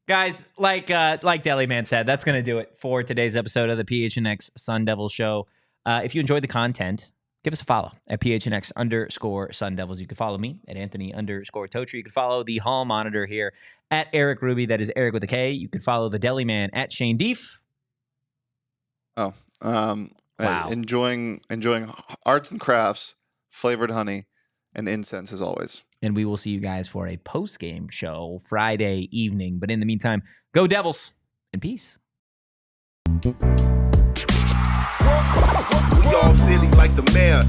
Guys, like Deli Man said, that's going to do it for today's episode of the PHNX Sun Devils show. If you enjoyed the content, give us a follow at PHNX_Sun Devils. You can follow me at Anthony_Totri. You can follow the hall monitor here at Erik Ruby. That is Erik with a K. You can follow the Deli Man at Shane Deef. Oh, wow. Enjoying arts and crafts, flavored honey, and incense as always. And we will see you guys for a post-game show Friday evening. But in the meantime, go Devils and peace. We all silly like the mayor.